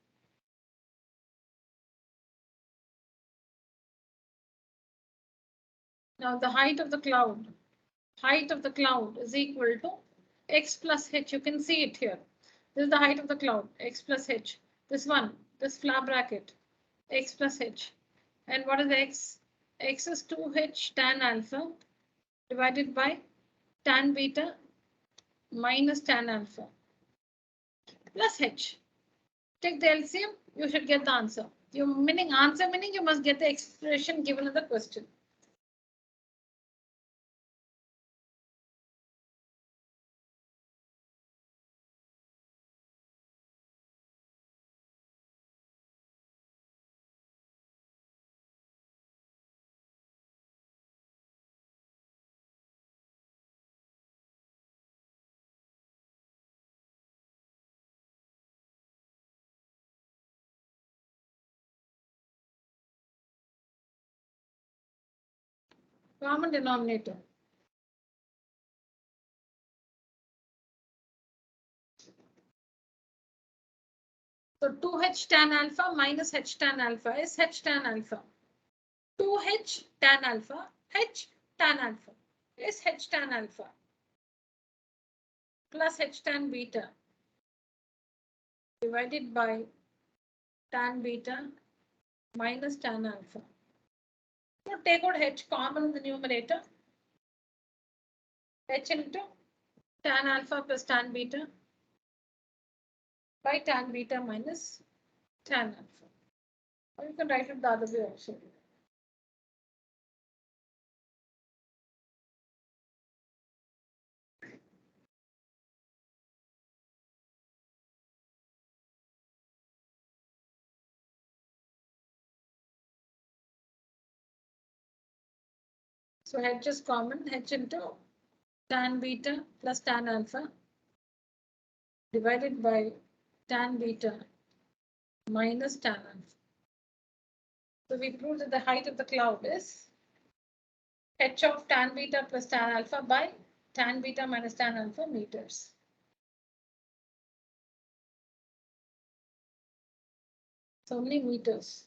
Now the height of the cloud is equal to x plus h. You can see it here. This is the height of the cloud, x plus h. This one, this flower bracket, x plus h. And what is x? X is 2h tan alpha divided by tan beta minus tan alpha plus h. Take the LCM, you should get the answer. Answer meaning you must get the expression given in the question. Common denominator. So 2h tan alpha minus h tan alpha is h tan alpha. 2h tan alpha, h tan alpha is h tan alpha plus h tan beta divided by tan beta minus tan alpha. So take out h common in the numerator. H into tan alpha plus tan beta by tan beta minus tan alpha. Or you can write it the other way also. So H is common, H into tan beta plus tan alpha divided by tan beta minus tan alpha. So we proved that the height of the cloud is H of tan beta plus tan alpha by tan beta minus tan alpha meters. So many meters.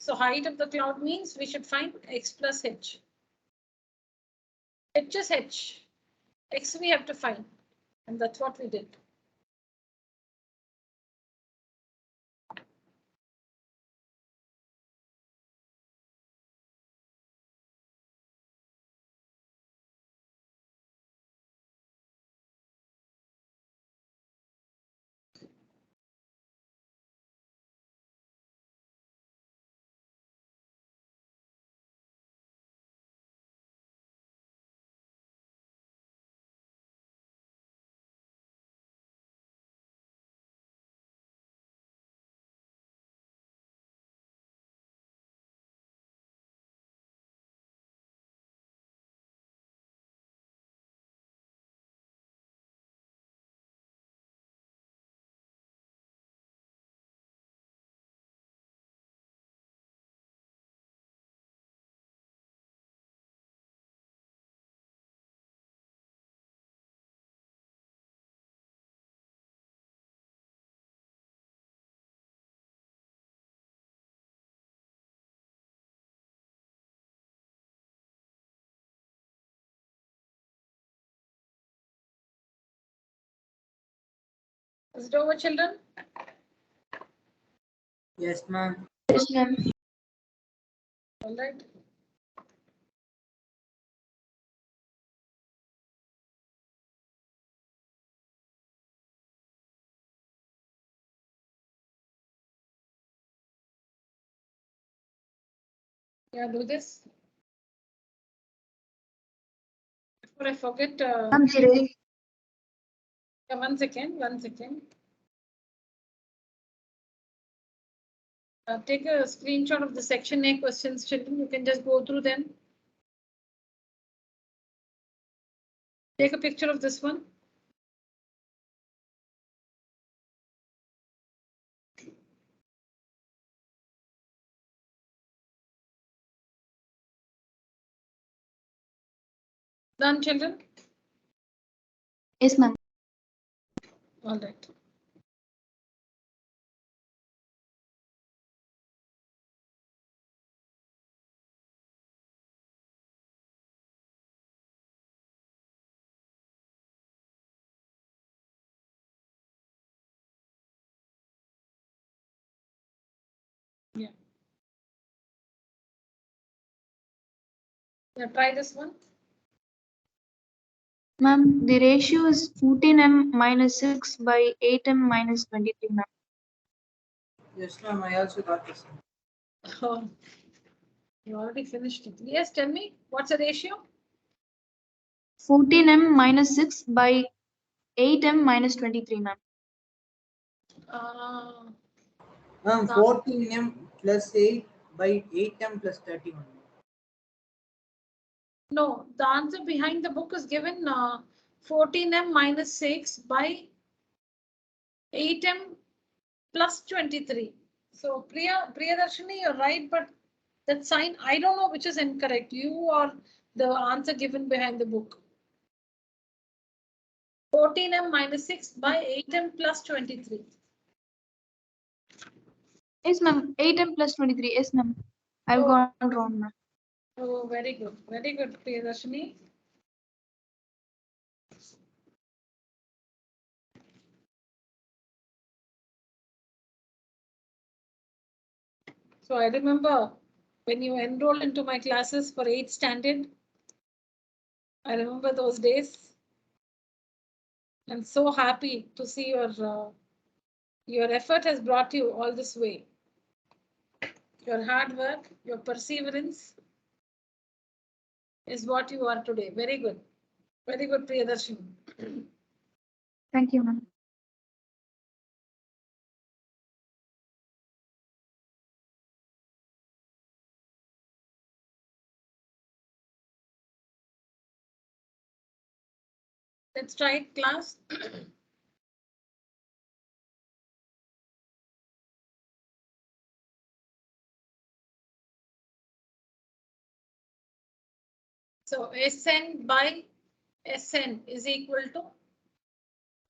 So height of the cloud means we should find x plus h. H is h. X we have to find. And that's what we did. Is it over, children? Yes, ma'am. Yes, ma'am. All right. Yeah, do this. Before I forget, Ma'am, the yeah, one second. Take a screenshot of the section A questions, children. You can just go through them. Take a picture of this one. Done, children? Yes, ma'am. All right. Yeah. Yeah, try this one. Ma'am, the ratio is 14m minus 6 by 8m minus 23, ma'am. Yes, ma'am. I also got this. Oh, you already finished it. Yes, tell me, what's the ratio? 14m minus 6 by 8m minus 23, ma'am. Ma'am, 14m plus 8 by 8m plus 31. No, the answer behind the book is given 14m minus 6 by 8m plus 23. So Priyadarshini, you're right, but that sign, I don't know which is incorrect, you or the answer given behind the book. 14m minus 6 by 8m plus 23. Yes, ma'am. 8m plus 23. Yes, ma'am. I've Oh. gone wrong, ma'am. Oh, very good, Priyadarshini. So I remember when you enrolled into my classes for 8th standard. I remember those days. I'm so happy to see your effort has brought you all this way. Your hard work, your perseverance is what you are today. Very good. Very good, Priyadarshini. Thank you, ma'am. Let's try it, class. So Sn by Sn is equal to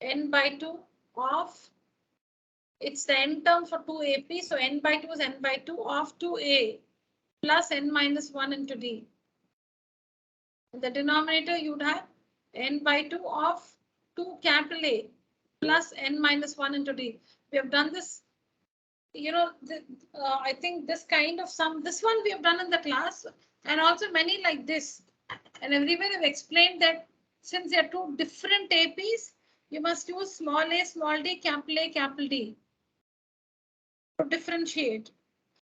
n by 2 of, it's the n term for 2AP, so n by 2 is n by 2 of 2A plus n minus 1 into D. In the denominator, you'd have n by 2 of 2 capital A plus n minus 1 into D. We have done this, you know, I think this kind of sum, this one we have done in the class, and also many like this. And everywhere I've explained that since they are two different APs, you must use small a, small d, capital D to differentiate.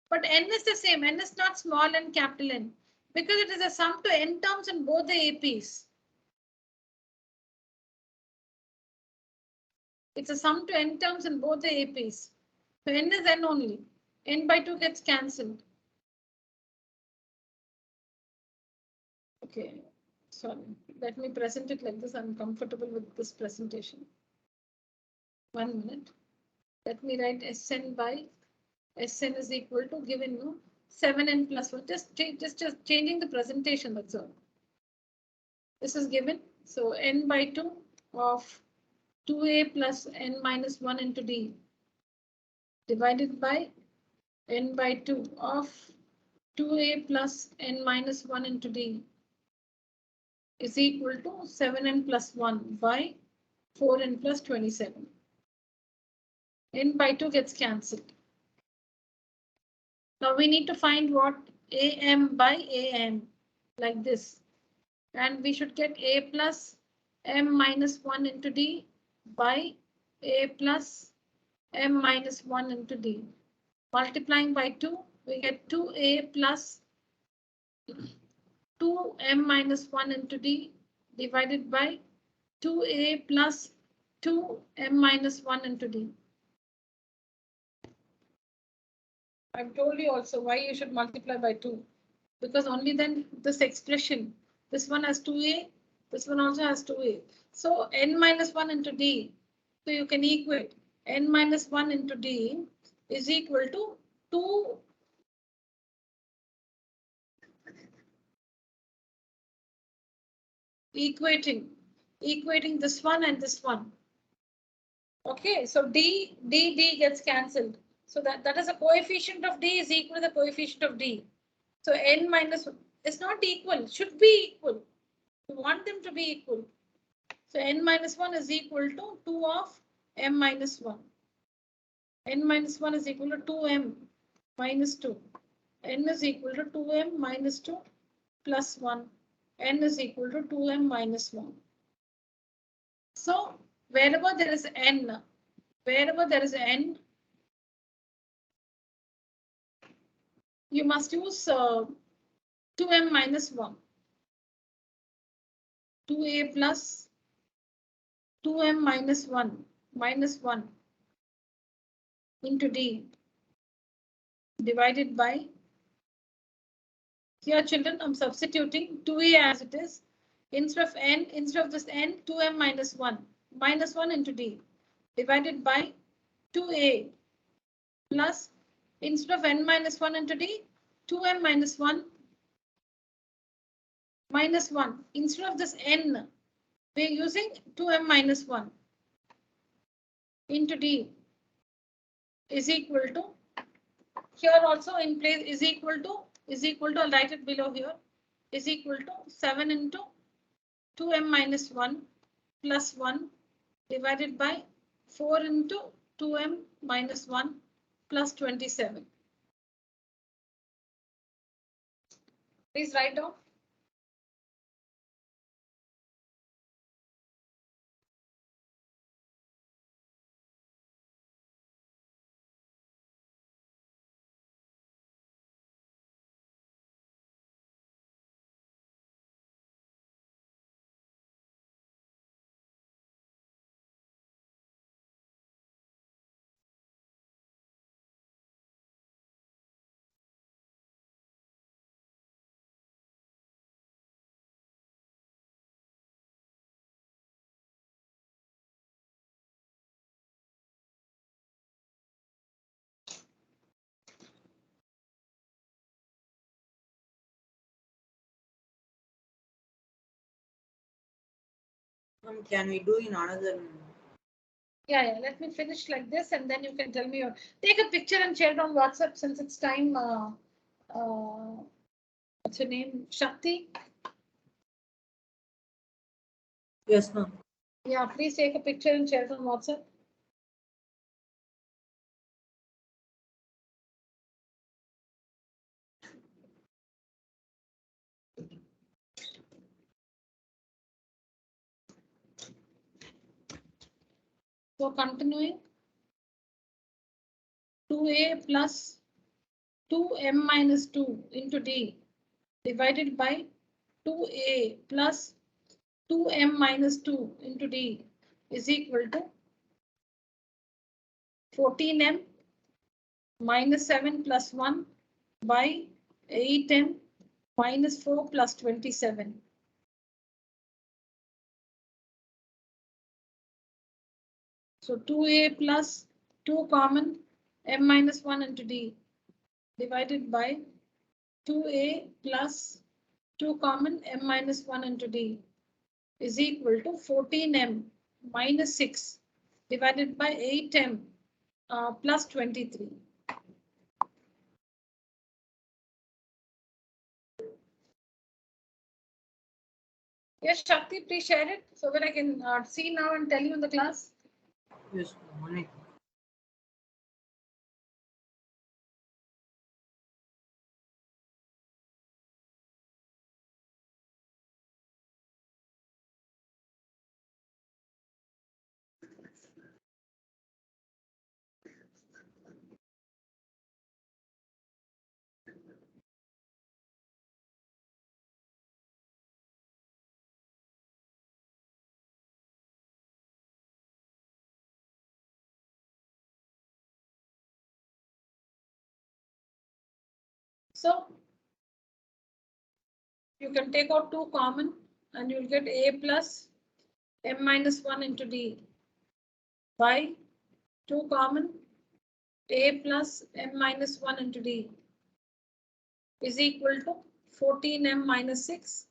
But n is the same. N is not small and capital N because it is a sum to n terms in both the APs. It's a sum to n terms in both the APs. So n is n only. N by 2 gets cancelled. Okay, sorry. Let me present it like this. I'm comfortable with this presentation. 1 minute. Let me write Sn by Sn is equal to, given you 7n plus 1. Just changing the presentation, that's all. This is given. So n by 2 of 2a plus n minus 1 into d divided by n by 2 of 2a plus n minus 1 into d is equal to 7n plus 1 by 4n plus 27. N by 2 gets cancelled. Now we need to find what am by an, like this. And we should get a plus m minus 1 into d by a plus m minus 1 into d. Multiplying by 2, we get 2a plus 2m minus 1 into d divided by 2a plus 2m minus 1 into d. I've told you also why you should multiply by 2. Because only then this expression, this one has 2a, this one also has 2a. So n minus 1 into d. So you can equate n minus 1 into d is equal to 2 equating this one and this one. Okay, so d gets cancelled. So that is a coefficient of d is equal to the coefficient of d. So n minus is not equal, should be equal. We want them to be equal. So n minus 1 is equal to 2 of m minus 1. N minus 1 is equal to 2m minus 2. N is equal to 2m minus 2 plus 1. N is equal to 2m minus 1. So wherever there is n, you must use 2m minus 1. 2a plus 2m minus 1 into d divided by, here children, I'm substituting 2a as it is. Instead of this n, 2m minus 1 into d divided by 2a plus, instead of n minus 1 into d, 2m minus 1 minus 1. Instead of this n, we're using 2m minus 1 into d is equal to, here also in place is equal to, I'll write it below here, is equal to 7 into 2m minus 1 plus 1 divided by 4 into 2m minus 1 plus 27. Please write down. Can we do in another? Yeah, let me finish like this and then you can tell me your. Take a picture and share it on WhatsApp since it's time. What's your name? Shakti? Yes, ma'am. Yeah, please take a picture and share it on WhatsApp. So continuing. 2a plus 2m minus 2 into d divided by 2a plus 2m minus 2 into d is equal to 14m minus 7 plus 1 by 8m minus 4 plus 27. So 2a plus 2 common m minus 1 into d divided by 2a plus 2 common m minus 1 into d is equal to 14m minus 6 divided by 8m plus 23. Yes, Shakti, please share it so that I can see now and tell you in the class. Yes, ma'am. So you can take out 2 common and you'll get a plus m minus 1 into d by 2 common a plus m minus 1 into d is equal to 14m minus 6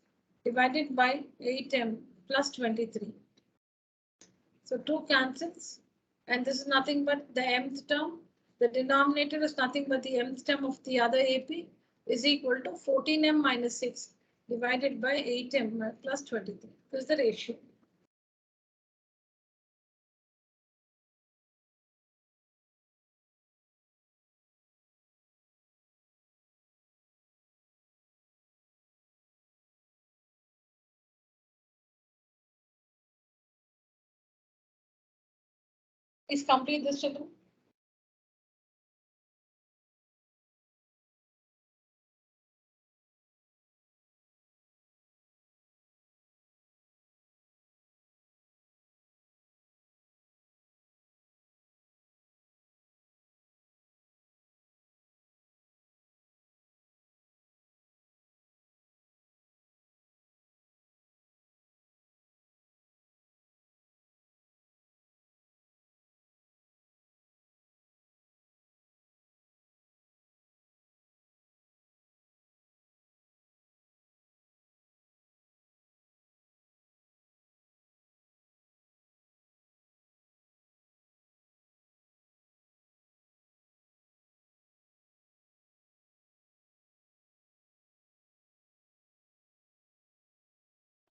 divided by 8m plus 23. So 2 cancels and this is nothing but the mth term. The denominator is nothing but the mth term of the other AP is equal to 14m minus 6 divided by 8m plus 23. This is the ratio. Please complete this, children.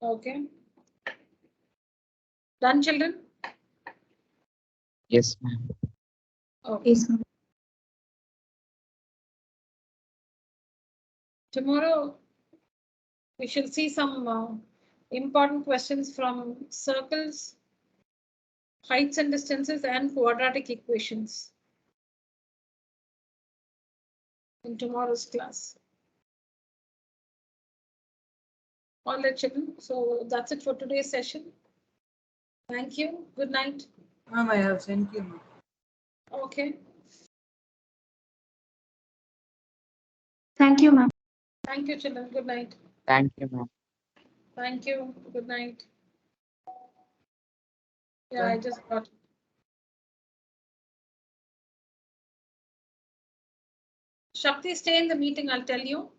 Okay. Done, children? Yes, ma'am. Okay. Yes, ma'am. Tomorrow We shall see some important questions from circles, heights and distances, and quadratic equations in tomorrow's class. All right, children. So that's it for today's session. Thank you. Good night. Ma'am, I have sent you, ma'am. Okay. Thank you, ma'am. Thank you, children. Good night. Thank you, ma'am. Thank you. Good night. Yeah, Bye. I just got it. Shakti, stay in the meeting, I'll tell you.